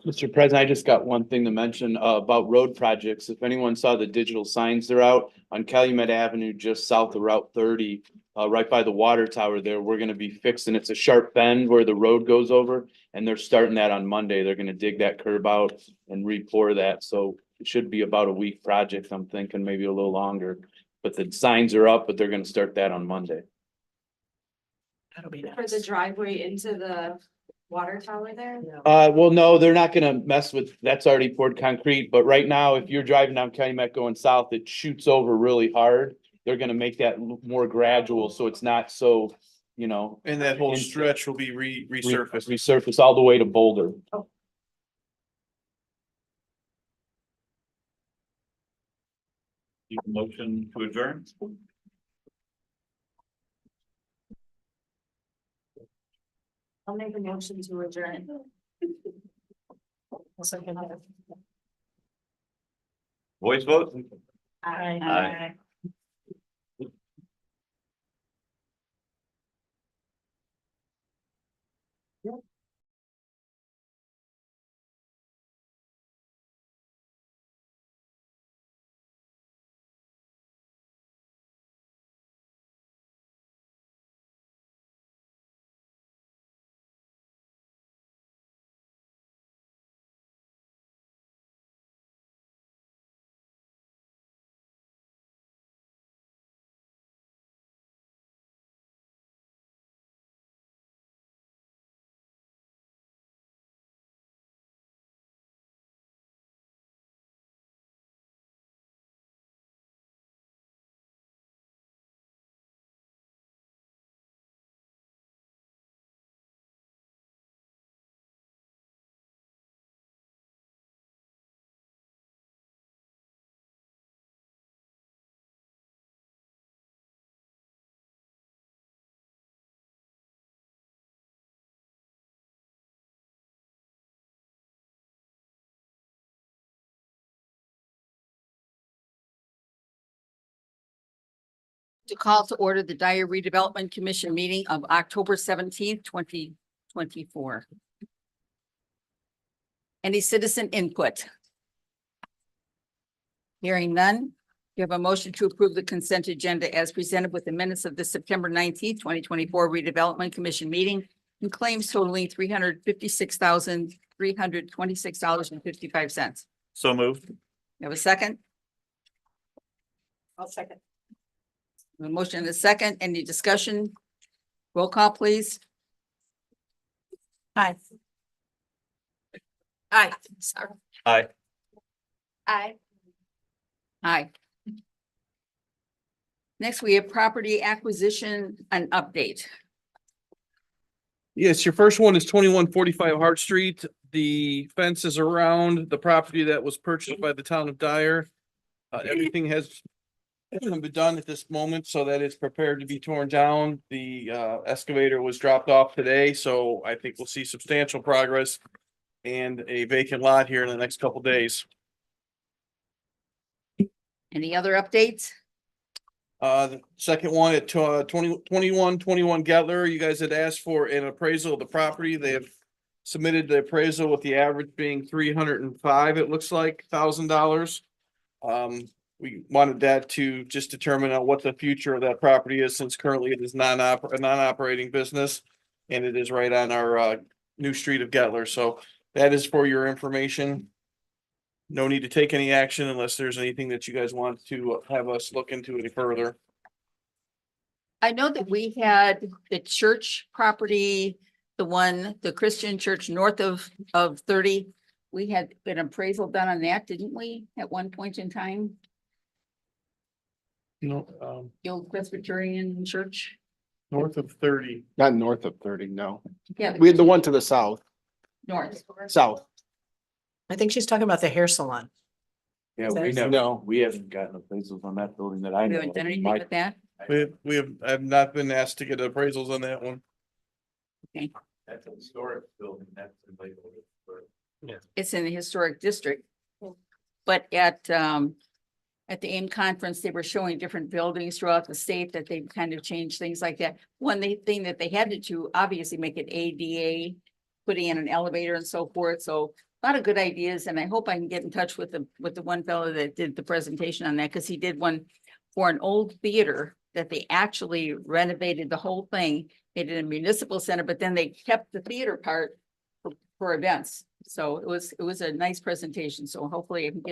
Mr. President, I just got one thing to mention about road projects. If anyone saw the digital signs, they're out on Calumet Avenue, just south of Route 30, right by the water tower there. We're gonna be fixing, it's a sharp bend where the road goes over, and they're starting that on Monday. They're gonna dig that curb out and re-pour that. So it should be about a week project, I'm thinking, maybe a little longer. But the signs are up, but they're gonna start that on Monday. That'll be For nice. the driveway into the water tower there? Well, no, they're not gonna mess with, that's already poured concrete, but right now, if you're driving down Calumet going south, it shoots over really hard. They're gonna make that more gradual, so it's not so, you know. And that whole stretch will be resurfaced. Resurface all the way to Boulder. Need a motion to adjourn? I'll make a motion to adjourn. Voice vote? Aye. To call to order the Dyer Redevelopment Commission meeting of October 17th, 2024. Any citizen input? Hearing none, you have a motion to approve the consent agenda as presented with the minutes of the September 19th, 2024 Redevelopment Commission meeting and claims totaling $356,326.55. So moved. You have a second? I'll second. A motion and a second. Any discussion? Roll call, please. Hi. Aye, sorry. Aye. Aye. Aye. Next, we have property acquisition and update. Yes, your first one is 2145 Hart Street. The fence is around the property that was purchased by the town of Dyer. Everything has been done at this moment so that it's prepared to be torn down. The excavator was dropped off today, so I think we'll see substantial progress and a vacant lot here in the next couple days. Any other updates? The second one at 2121 Gettler, you guys had asked for an appraisal of the property. They have submitted the appraisal with the average being 305, it looks like, $1,000. We wanted that to just determine what the future of that property is, since currently it is a non-operating business. And it is right on our new street of Gettler. So that is for your information. No need to take any action unless there's anything that you guys want to have us look into any further. I know that we had the church property, the Christian church north of 30. We had an appraisal done on that, didn't we, at one point in time? No, The old Presbyterian church? north of 30. Not north of 30, no. Yeah. We had the one to the south, North. south. I think she's talking about the hair salon. Yeah, we never, No. we haven't gotten appraisals on that building that I We know. haven't done anything Mike- with that? I have not been asked to get appraisals on that one. That's a historic building. That's in Lakewood. It's in the historic district. But at the AIM conference, they were showing different buildings throughout the state that they've kind of changed things like that. One thing that they had to do, obviously make it ADA, putting in an elevator and so forth. So a lot of good ideas, and I hope I can get in touch with the one fellow that did the presentation on that, because he did one for an old theater that they actually renovated the whole thing, made it a municipal center, but then they kept the theater part for events. So it was a nice presentation. So hopefully I can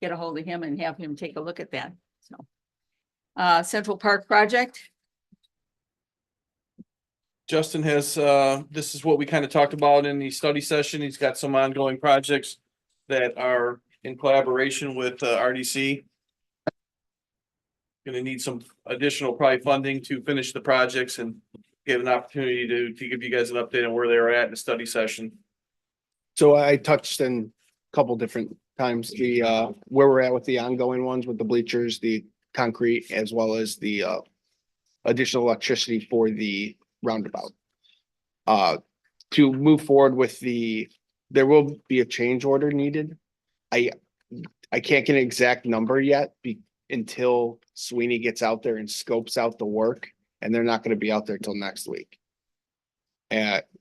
get a hold of him and have him take a look at that. So Central Park project. Justin has, this is what we kind of talked about in the study session. He's got some ongoing projects that are in collaboration with RDC. Gonna need some additional probably funding to finish the projects and get an opportunity to give you guys an update on where they're at in the study session. So I touched in a couple different times the, where we're at with the ongoing ones with the bleachers, the concrete, as well as the, additional electricity for the roundabout. To move forward with there will be a change order needed. I can't get an exact number yet until Sweeney gets out there and scopes out the work, and they're not gonna be out there till next week.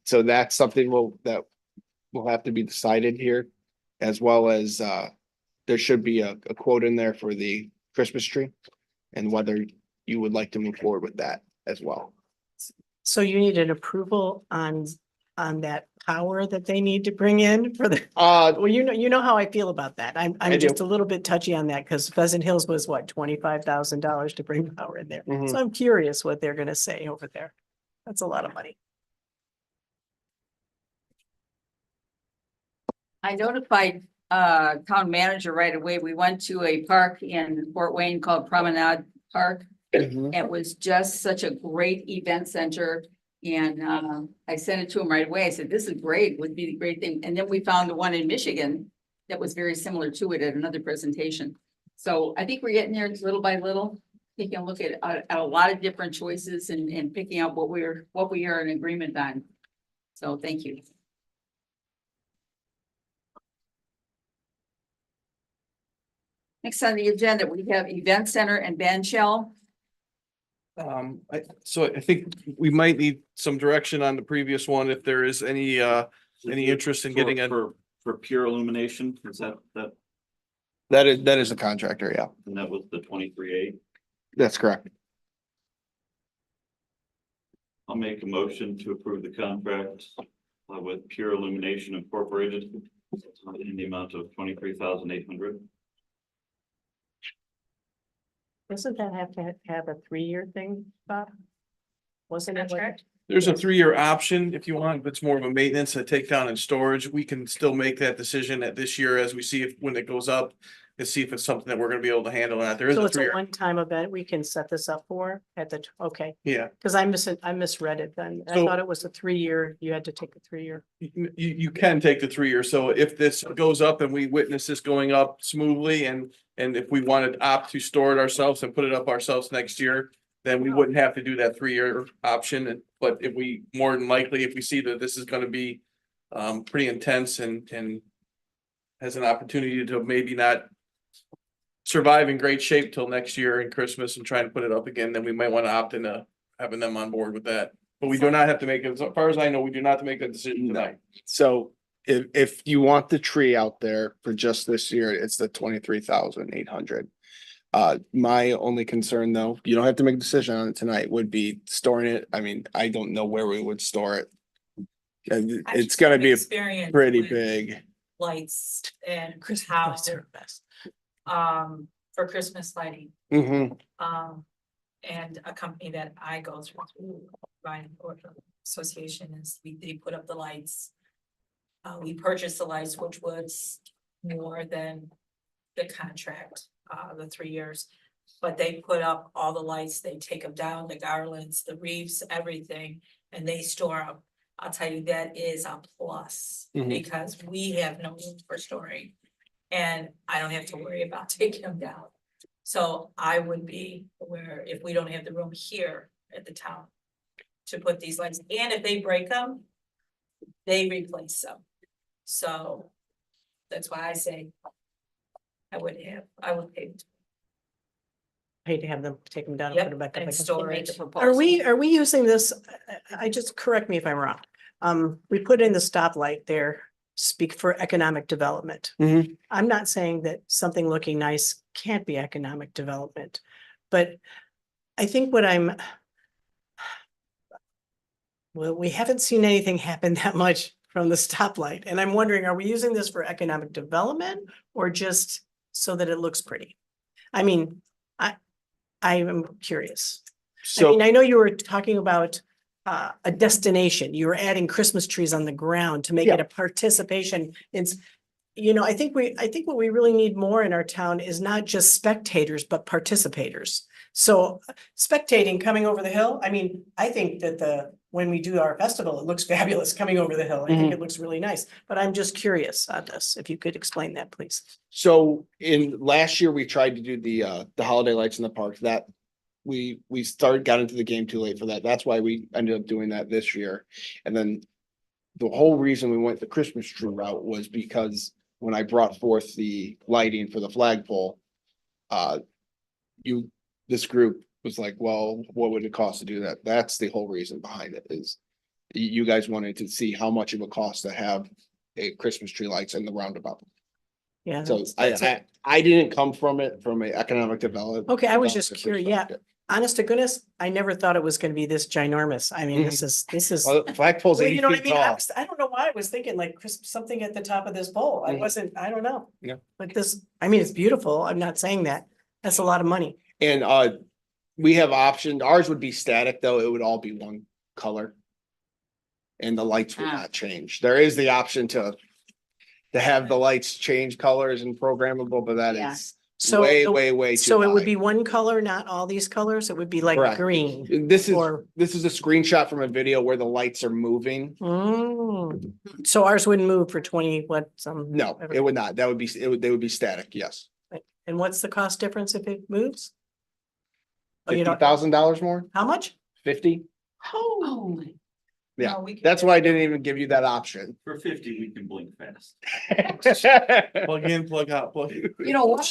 So that's something that will have to be decided here, as well as, there should be a quote in there for the Christmas tree and whether you would like to move forward with that as well. So you need an approval on that power that they need to bring in for the, well, you know how I feel about that. I I'm do. just a little bit touchy on that because Pheasant Hills was what, $25,000 to bring power in there. Mhm. So I'm curious what they're gonna say over there. That's a lot of money. I notified town manager right away. We went to a park in Fort Wayne called Promenade Park. It was just such a great event center. And I sent it to him right away. I said, this is great, would be a great thing. And then we found the one in Michigan that was very similar to it at another presentation. So I think we're getting there little by little, taking a look at a lot of different choices and picking out what we are in agreement on. So thank you. Next on the agenda, we have Event Center and Band Shell. So I think we might need some direction on the previous one, if there is any interest in getting a. For Pure Illumination, is that, That is a contractor, yeah, and that was the 23A? that's correct. I'll make a motion to approve the contract with Pure Illumination Incorporated in the amount of 23,800. Doesn't that have to have a 3-year thing, Bob? Wasn't it like? There's a 3-year option if you want, but it's more of a maintenance, a takedown and storage. We can still make that decision at this year as we see if, when it goes up, and see if it's something that we're gonna be able to handle or not. There is So a it's a 3-year. one-time event we can set this up for at the, okay, Yeah, because I misread it then. I So- thought it was a 3-year, you had to take a 3-year. you can take the 3-year. So if this goes up and we witness this going up smoothly and if we wanted to opt to store it ourselves and put it up ourselves next year, then we wouldn't have to do that 3-year option. But if we, more than likely, if we see that this is gonna be pretty intense and has an opportunity to maybe not survive in great shape till next year and Christmas and try and put it up again, then we might want to opt into having them on board with that. But we do not have to make it, as far as I know, we do not have to make that decision tonight. So if you want the tree out there for just this year, it's the 23,800. My only concern though, you don't have to make a decision on it tonight, would be storing it. I mean, I don't know where we would store it. It's gonna be Experience pretty with big. Lights and Christmas how, lights are best. for Christmas lighting. Mhm. And a company that I go through, Ryan Orton Association, is they put up the lights. We purchased the lights, which was more than the contract, the 3 years. But they put up all the lights, they take them down, the garlands, the wreaths, everything, and they store them. I'll tell you, that is a plus, Mhm. because we have no room for storing. And I don't have to worry about taking them down. So I would be aware if we don't have the room here at the town to put these lights, and if they break them, they replace them. So that's why I say I would Hate to have them take them down and Yep, put them back up. and again. store Make it. the Are we proposal. using this? I just, correct me if I'm wrong. We put in the stoplight there, speak for economic development. Mhm. I'm not saying that something looking nice can't be economic development, but I think well, we haven't seen anything happen that much from the stoplight, and I'm wondering, are we using this for economic development or just so that it looks pretty? I mean, I am curious. I mean, I know you were talking about a destination. You were adding Christmas trees on the ground to make it a participation. I think what we really need more in our town is not just spectators, but participators. So spectating, coming over the hill, I mean, I think that when we do our festival, it looks fabulous coming over the hill. I think it looks really nice, but I'm just curious on this, if you could explain that, please. So in last year, we tried to do the holiday lights in the park that we got into the game too late for that. That's why we ended up doing that this year. And then the whole reason we went the Christmas tree route was because when I brought forth the lighting for the flagpole, this group was like, well, what would it cost to do that? That's the whole reason behind it is you guys wanted to see how much it would cost to have a Christmas tree lights in the roundabout. Yeah. So I didn't come from it from an economic development. Okay, I was just curious. Yeah, honest to goodness, I never thought it was gonna be this ginormous. I mean, this is. Well, flagpole's Well, 80 you know what I feet mean? tall. I don't know why I was thinking like something at the top of this pole. I don't know. Yeah. But I mean, it's beautiful. I'm not saying that. That's a lot of money. And we have options. Ours would be static, though. It would all be one color. And the lights would not change. There is the option to have the lights change colors and programmable, but that is So way, the- way too So it would high. be one color, not all these colors? It would be like Correct. green. This is or- a screenshot from a video where the lights are moving. So ours wouldn't move for 20, some. No, it would not. They would be static, yes. And what's the cost difference if it moves? Oh, you don't- $50,000 more? How much? 50? Oh. Yeah, No, we can- that's why I didn't even give you that option. For 50, we can blink fast. Plug in, plug out, plug in. You know, what?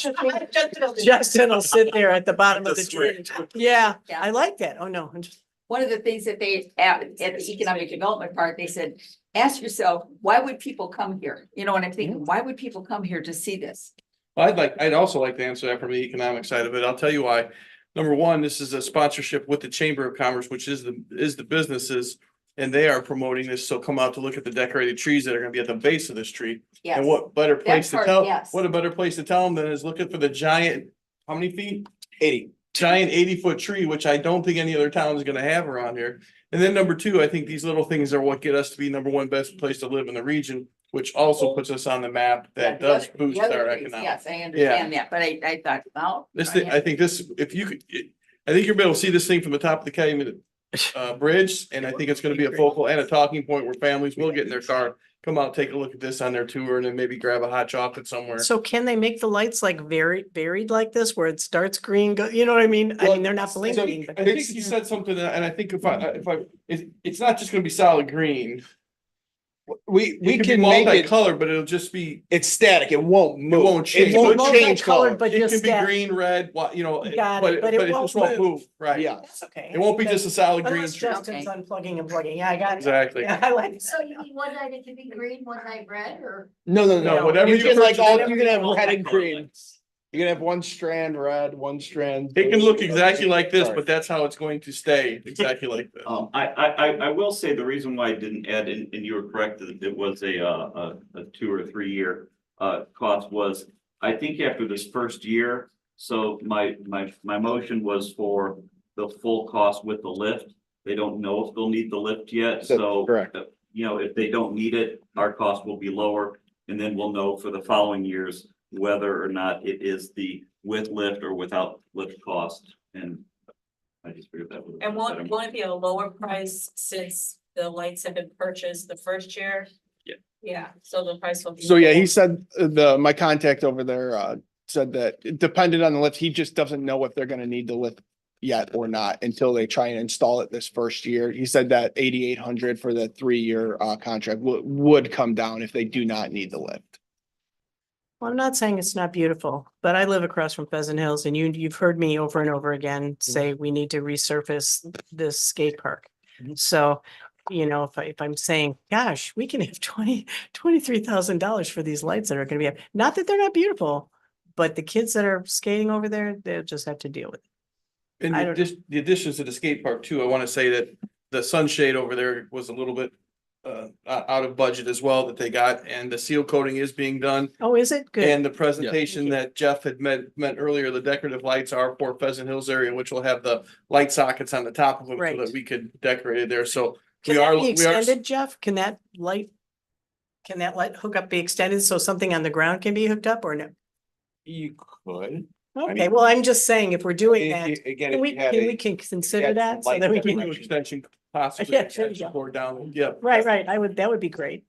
Justin will sit there at the bottom of The the tree. switch. Yeah, Yeah. I like that. Oh, no. I'm just- One of the things that at the economic development part, they said, ask yourself, why would people come here? You know, and I'm thinking, why would people come here to see this? I'd also like to answer that from the economic side of it. I'll tell you why. Number one, this is a sponsorship with the Chamber of Commerce, which is the businesses. And they are promoting this, so come out to look at the decorated trees that are gonna be at the base of this tree. Yes. And what better place to part, tell, yes. what a better place to tell them than is looking for the giant, how many feet? 80. Giant 80-foot tree, which I don't think any other town is gonna have around here. And then number two, I think these little things are what get us to be number one best place to live in the region, which also puts us on the map. That The does other- boost the other our things, economic. Yes, I understand that, but I thought, well. This thing, I think this, if you could, I think you'll be able to see this thing from the top of the Calumet bridge, and I think it's gonna be a focal and a talking point where families will get in their car, come out, take a look at this on their tour, and then maybe grab a hot chocolate somewhere. So can they make the lights like varied like this where it starts green, you know what I mean? I mean, they're not blinking. I think you said something, and I think it's not just gonna be solid green. We It could be can make it, multicolored, but it'll just be, it's static. It won't it move. won't change. It won't It's change color. multicolored, but It just can be that. green, red, what, Got it, but it just won't move, right? Yeah. That's okay. It won't be just a solid green Unless tree. Justin's unplugging and plugging. Yeah, I got it. Exactly. Yeah, I like it. So you mean one night it can be green, one night red, or? No, No, whatever You you can like purchase, all, whatever you can have you red want. and green. You can have one strand red, one strand. It can look exactly like this, Sorry. but that's how it's going to stay, exactly like this. I will say the reason why I didn't add in, and you were correct, that it was a 2 or 3 year cost was, I think after this first year, so my motion was for the full cost with the lift. They don't know if they'll need the lift yet, so. correct. You know, if they don't need it, our cost will be lower, and then we'll know for the following years whether or not it is the with lift or without lift cost, and I just figured that was. And won't it be a lower price since the lights have been purchased the first year? Yeah. Yeah, so the price will be. So yeah, he said, my contact over there, said that it depended on the lift. He just doesn't know if they're gonna need the lift yet or not until they try and install it this first year. He said that 8,800 for the 3-year contract would come down if they do not need the lift. Well, I'm not saying it's not beautiful, but I live across from Pheasant Hills and you've heard me over and over again say we need to resurface this skate park. So, if I'm saying, gosh, we can have $23,000 for these lights that are gonna be up, not that they're not beautiful, but the kids that are skating over there, they'll just have to deal with it. And I don't- the additions to the skate park too, I want to say that the sunshade over there was a little bit out of budget as well that they got, and the seal coating is being done. Oh, is it? Good. And the presentation that Jeff had meant earlier, the decorative lights are for Pheasant Hills area, which will have the light sockets on the top of them so Right. that we could decorate it there. So Can we that are, be extended, Jeff? Can that light Can that light hookup be extended so something on the ground can be hooked up or no? You could. Okay, well, I'm just saying if we're doing If that, you- again, can if we, you had can a- we can if you consider had that so light that we that can, might- New extension, possibly. Yeah, there you extension go. Or down, yep. right, that would be great.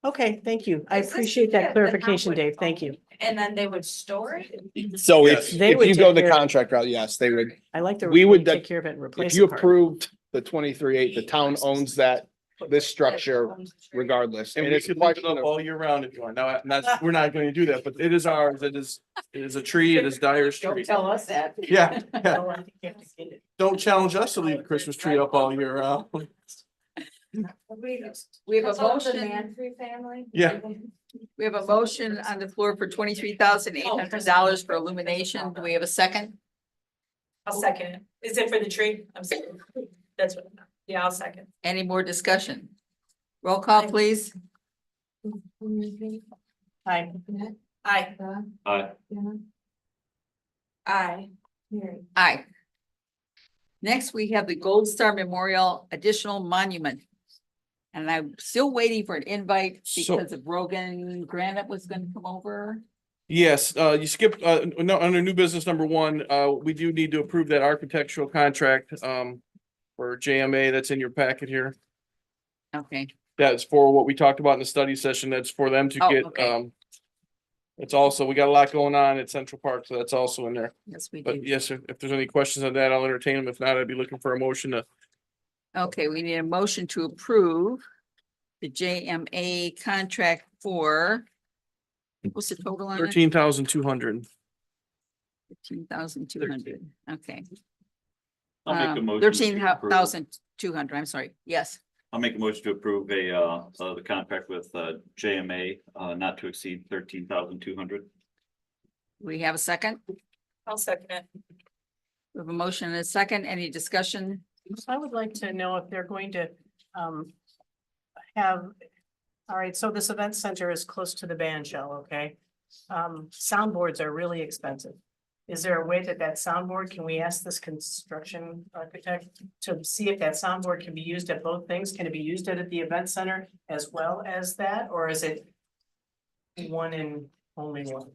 Okay, thank you. I Is this appreciate the- that the clarification, town would Dave. Thank own you. And then they would store it? So Yes. They if would you go take the care of it. contract route, yes, they would. I like the. We would take care of it and replace If you the part. approved the 23-8, the town owns this structure regardless. And And we it's a could leave it question up of, all year round if you want. Now, that's, we're not going to do that, but it is ours. It is a tree. It is Dyer's tree. Don't tell us that. Yeah, yeah. No, I think you have to get it. Don't challenge us to leave the Christmas tree up all year round. We have a motion, Man-Free family? Yeah. we have a motion on the floor for $23,800 for illumination. Do we have a second? I'll second it. Is it for the tree? I'm sorry. That's what, yeah, I'll second. Any more discussion? Roll call, please. Hi. Aye. Aye. Aye. Aye. Next, we have the Gold Star Memorial Additional Monument. And I'm still waiting for an invite So- because of Rogan Granite was gonna come over. Yes, you skipped, no, under new business number one, we do need to approve that architectural contract, for JMA that's in your packet here. Okay, That's for what we talked about in the study session. That's for them to Oh, get, okay. it's also, we got a lot going on at Central Park, so that's also in there. yes, we do. But yes, sir, if there's any questions on that, I'll entertain them. If not, I'd be looking for a motion to, Okay, we need a motion to approve the JMA contract for, what's the total on it? 13,200. 13,200, okay. I'll make a motion. to approve- 13,200, I'm sorry, yes. I'll make a motion to approve the contract with JMA, not to exceed 13,200. We have a second? I'll second it. We have a motion and a second, any discussion? So I would like to know if they're going to have, all right, so this event center is close to the band shell, okay? Soundboards are really expensive. Is there a way that soundboard, can we ask this construction architect to see if that soundboard can be used at both things? Can it be used at the event center as well as that, or is it one and only one?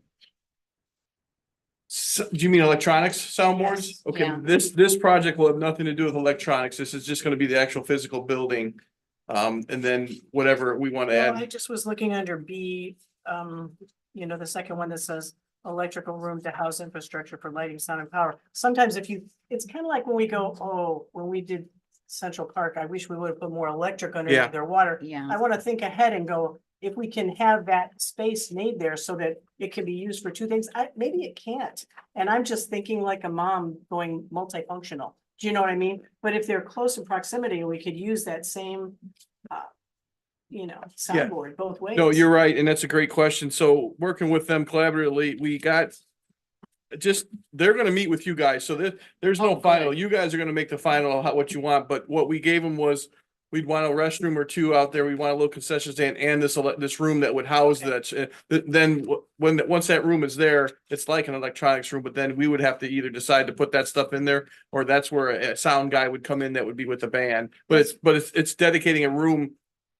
So, do you mean electronics soundboards? Yes. Okay, Yeah. this project will have nothing to do with electronics. This is just gonna be the actual physical building. And then whatever we want to Well, I add. just was looking under B, the second one that says electrical room to house infrastructure for lighting, sound and power. Sometimes it's kind of like when we go, oh, when we did Central Park, I wish we would have put more electric Yeah. underneath their water. Yeah, I want to think ahead and go, if we can have that space made there so that it can be used for two things, maybe it can't. And I'm just thinking like a mom going multifunctional. Do you know what I mean? But if they're close in proximity, we could use that same, soundboard both ways. No, you're right, and that's a great question. So working with them collaboratively, we got. They're gonna meet with you guys, so there's no Oh, final. good. You guys are gonna make the final, what you want, but what we gave them was. We'd want a restroom or two out there. We want a little concession stand and this room that would house that. Then once that room is there, it's like an electronics room, but then we would have to either decide to put that stuff in there. Or that's where a sound guy would come in that would be with the band, but it's dedicating a room.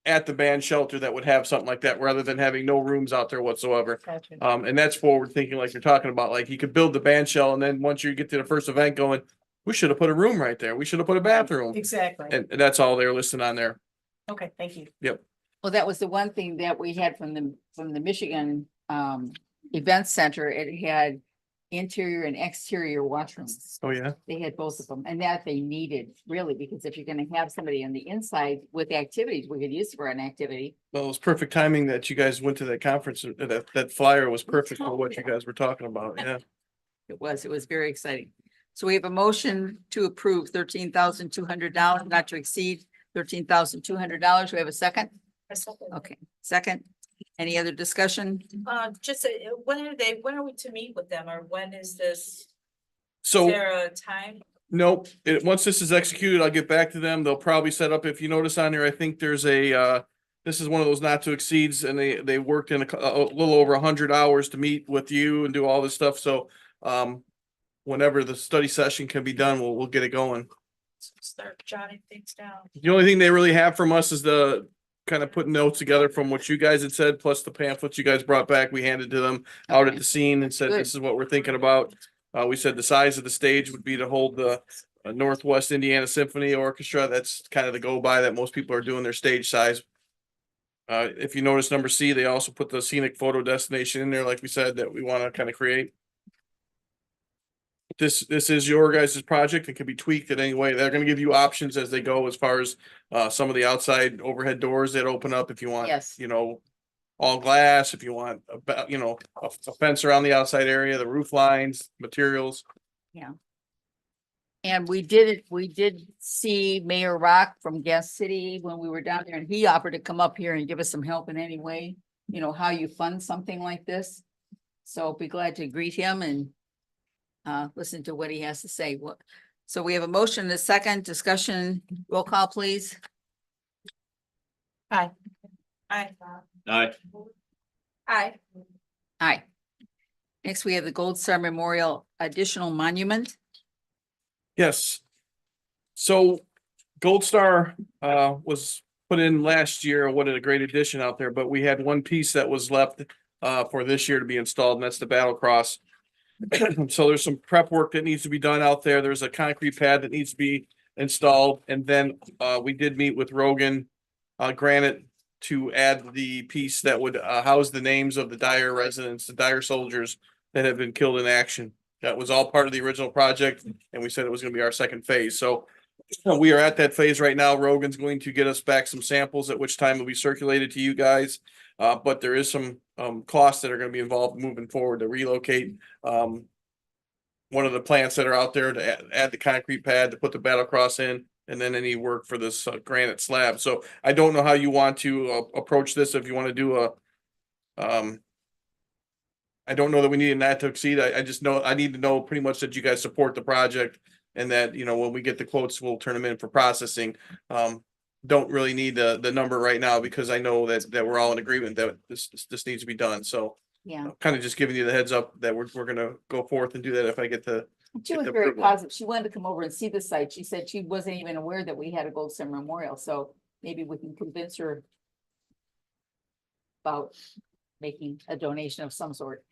At the band shelter that would have something like that, rather than having no rooms out there whatsoever. Gotcha. And that's forward thinking, like you're talking about, like you could build the band shell and then once you get to the first event going, we should have put a room right there. We should have put a bathroom. Exactly. And that's all they're listed on there. Okay, thank you. well, that was the one thing that we had from the Michigan Event Center. It had interior and exterior washrooms. Oh, yeah. They had both of them, and that they needed really, because if you're gonna have somebody on the inside with activities, we could use it for an activity. Well, it was perfect timing that you guys went to that conference. That flyer was perfect for what you guys were talking about. Yeah. It was very exciting. So we have a motion to approve $13,200, not to exceed $13,200. We have a second? Okay, second. Any other discussion? When are we to meet with them, or when is this? Is So. there a time? Nope. Once this is executed, I'll get back to them. They'll probably set up, if you notice on there, I think there's this is one of those not to exceeds and they worked in a little over 100 hours to meet with you and do all this stuff. So, whenever the study session can be done, we'll get it going. Start jotting things down. The only thing they really have from us is the kind of putting notes together from what you guys had said, plus the pamphlets you guys brought back. We handed to them out at Okay. the scene and said, Good. this is what we're thinking about. We said the size of the stage would be to hold the Northwest Indiana Symphony Orchestra. That's kind of the go by that most people are doing their stage size. If you notice number C, they also put the scenic photo destination in there, like we said, that we want to kind of create. This is your guys' project. It can be tweaked in any way. They're gonna give you options as they go as far as some of the outside overhead doors that open up if you want. Yes. You know, all glass, if you want, a fence around the outside area, the roof lines, materials. Yeah. And we did see Mayor Rock from Gas City when we were down there, and he offered to come up here and give us some help in any way, you know, how you fund something like this. So be glad to greet him and listen to what he has to say. So we have a motion, a second discussion, roll call, please. Aye. Aye. Aye. Aye. Aye. Next, we have the Gold Star Memorial Additional Monument. Yes. So Gold Star was put in last year. What a great addition out there, but we had one piece that was left for this year to be installed, and that's the Battle Cross. So there's some prep work that needs to be done out there. There's a concrete pad that needs to be installed. And then we did meet with Rogan Granite to add the piece that would house the names of the Dyer residents, the Dyer soldiers that have been killed in action. That was all part of the original project, and we said it was gonna be our second phase. So we are at that phase right now. Rogan's going to get us back some samples, at which time will be circulated to you guys. But there is some costs that are gonna be involved moving forward to relocate one of the plants that are out there to add the concrete pad, to put the Battle Cross in, and then any work for this granite slab. So I don't know how you want to approach this. If you want to do I don't know that we need a not to exceed. I just know, I need to know pretty much that you guys support the project, and that, you know, when we get the quotes, we'll turn them in for processing. Don't really need the number right now, because I know that we're all in agreement that this needs to be done. So Yeah. kind of just giving you the heads up that we're gonna go forth and do that if I get the. She get was the very approval. positive. She wanted to come over and see the site. She said she wasn't even aware that we had a Gold Star Memorial, so maybe we can convince her about making a donation of some sort.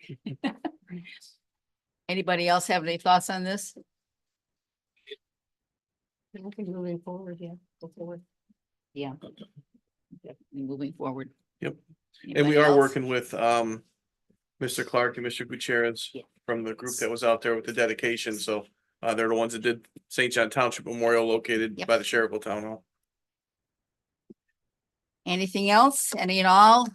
Anybody else have any thoughts on this? I think moving forward, yeah, go forward. Yeah. Definitely moving forward. Yep. And Anybody we are else? working with Mr. Clark and Mr. Gutierrez Yeah. from the group that was out there with the dedication. So they're the ones that did St. John Township Memorial, located Yep. by the Sherrville Town Hall. Anything else? Any and all?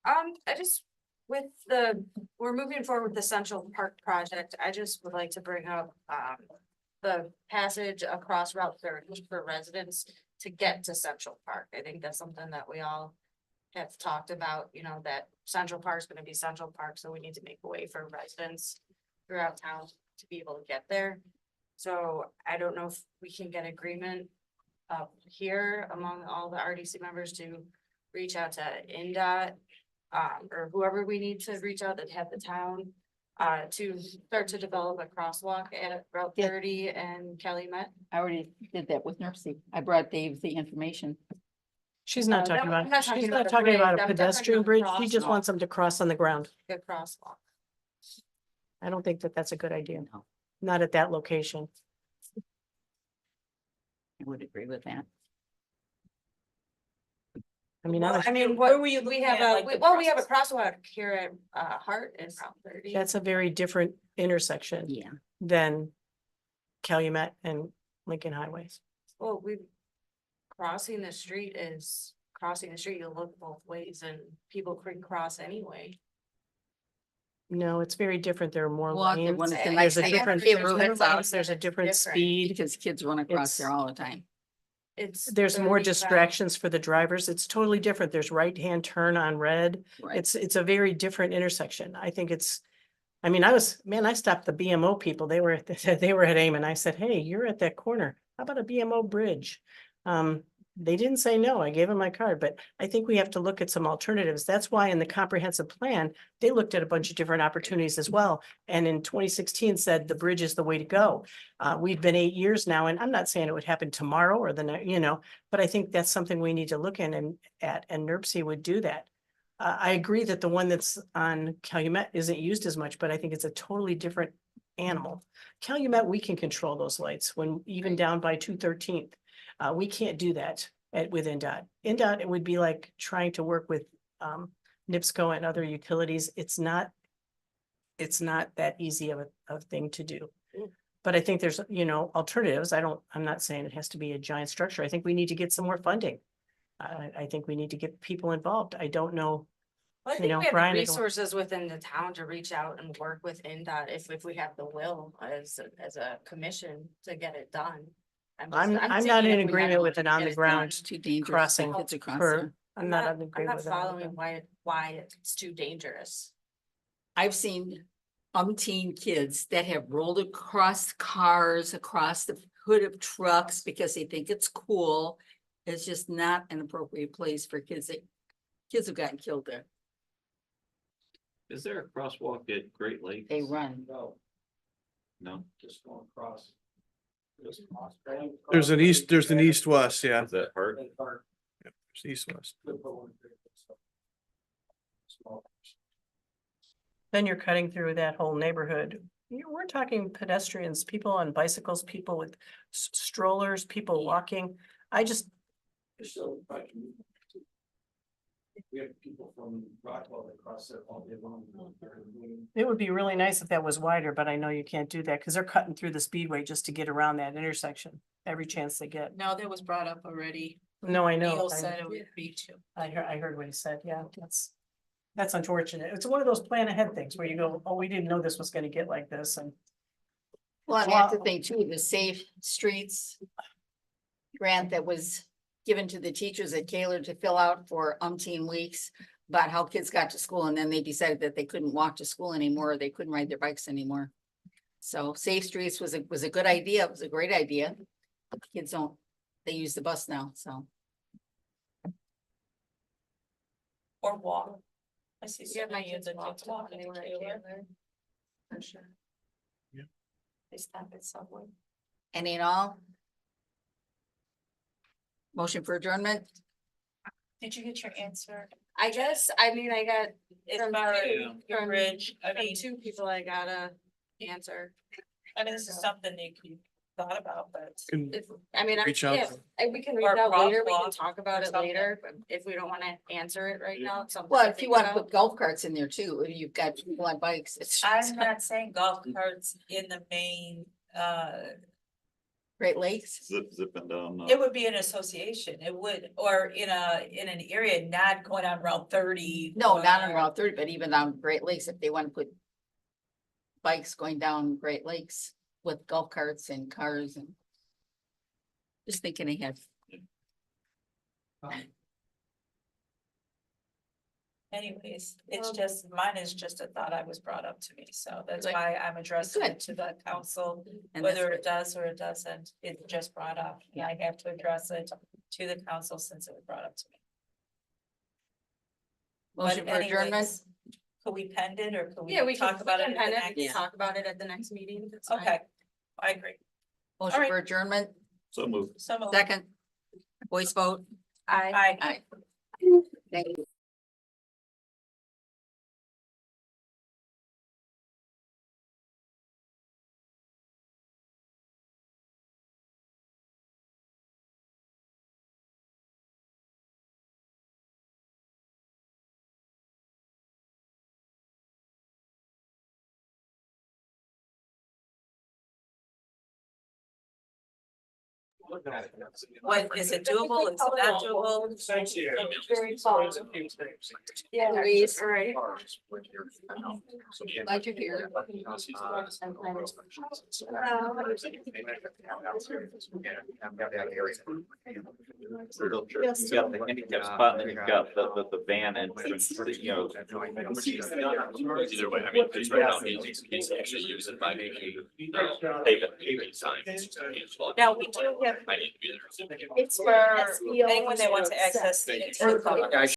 I just, we're moving forward with the Central Park project. I just would like to bring up, the passage across Route 30 for residents to get to Central Park. I think that's something that we all have talked about, you know, that Central Park is gonna be Central Park, so we need to make a way for residents throughout town to be able to get there. So I don't know if we can get agreement up here among all the RDC members to reach out to NDOT, or whoever we need to reach out that have the town, to start to develop a crosswalk at Route Yeah. 30 and Calumet. I already did that with Nurse. I brought Dave the information. She's not No, talking I'm about, not talking she's about not a talking bridge. about I'm a talking pedestrian about bridge. She just crosswalk. wants them to cross on the ground. A crosswalk. I don't think that that's a good idea. No. Not at that location. I would agree with that. I mean, Well, I I mean, Where what were you we looking have at, like, the we have a process? crosswalk here at Hart and Route 30. that's a very different intersection Yeah. than Calumet and Lincoln Highways. Well, crossing the street, you look both ways and people can cross anyway. No, it's very different. There are more Well, lanes. when it's a There's nice a day, different, people there's that's more out. lanes, there's a different Different. speed. Because kids run across there It's- all the time. It's. There's more 35. distractions for the drivers. It's totally different. There's right-hand turn on red. Right. It's a very different intersection. I think I mean, I stopped the BMO people. They were at AIM and I said, hey, you're at that corner. How about a BMO bridge? They didn't say no. I gave them my card, but I think we have to look at some alternatives. That's why in the comprehensive plan, they looked at a bunch of different opportunities as well. And in 2016 said the bridge is the way to go. We've been 8 years now, and I'm not saying it would happen tomorrow or the next, but I think that's something we need to look in and NERC would do that. I agree that the one that's on Calumet isn't used as much, but I think it's a totally different animal. Calumet, we can control those lights when even down by 213th. We can't do that with NDOT. NDOT, it would be like trying to work with NIPSCO and other utilities. It's not that easy of a thing to do. But I think there's, alternatives. I'm not saying it has to be a giant structure. I think we need to get some more funding. I think we need to get people involved. I don't know. Well, I think we have Brian, the I don't- resources within the town to reach out and work with NDOT if we have the will as a commission to get it done. I'm not thinking in if we had agreement with an on get the it ground It's too dangerous. for crossing kids to cross for, there. I'm not in I'm agreement not with. an on the following ground. why it's too dangerous. I've seen umpteen kids that have rolled across cars, across the hood of trucks because they think it's cool. It's just not an appropriate place for kids. Kids have gotten killed there. Is there a crosswalk at Great Lakes? They run. No, No, just going across. Just across. There's an east-west, yeah. is that hard? There's east-west. Then you're cutting through that whole neighborhood. We're talking pedestrians, people on bicycles, people with strollers, people walking. We have people from Rockwell that cross it all day long. It would be really nice if that was wider, but I know you can't do that because they're cutting through the speedway just to get around that intersection every chance they get. No, that was brought up already. No, I know. Neil said it would be too. I heard what he said. Yeah, that's unfortunate. It's one of those plan ahead things where you go, oh, we didn't know this was gonna get like this and. Well, and that's the thing too, the Safe Streets grant that was given to the teachers at Taylor to fill out for umpteen weeks about how kids got to school, and then they decided that they couldn't walk to school anymore, or they couldn't ride their bikes anymore. So Safe Streets was a good idea. It was a great idea. But the kids they use the bus now, so. Or walk. I see. Yeah, so my many kids of the walk kids to walking anywhere to at Taylor. Taylor. For sure. Yeah. They stop at Subway. Any and all? Motion for adjournment? Did you get your answer? I guess, I got. As from far as two- your from- bridge, I from mean, two people I got a answer. this is something that you thought about, but. Can If, reach out. we can reach Or out later, we can crosswalk talk about or it something. later, but if we don't wanna answer it right now, it's something. Well, to if you think want to about. put golf carts in there too, if you've got people on bikes, it's I'm not saying golf carts in the main, Great Lakes. Zipping down. it would be an association, it would, or in an area not going on Route 30. No, not on or- Route 30, but even on Great Lakes, if they want to put bikes going down Great Lakes with golf carts and cars and just thinking ahead. Anyways, it's just, mine is just a thought I was brought up to me, so that's Good. why I'm addressing Good. it to the council. And that's Whether good. it does or it doesn't, it's just brought up, and I have to address it to the council since it was brought up to me. Motion But for adjournment? anyways, could we pend it, or could Yeah, we we can talk about it we at can the kind of next? talk about it at the next meeting. that's fine. Okay, I agree. Motion right. for adjournment, So moved. So moved. second. Voice vote. I. Aye. Thank you. What, is it doable, is it not doable? Very far. Yeah, Louise. all right. Glad you're here. You've got the handicap spot, and then you've got the van entrance, Either way, I mean, it's right now, he's actually using by making. Pave it. Paving signs. Now, we do have It's for anyone that wants to access. the internet.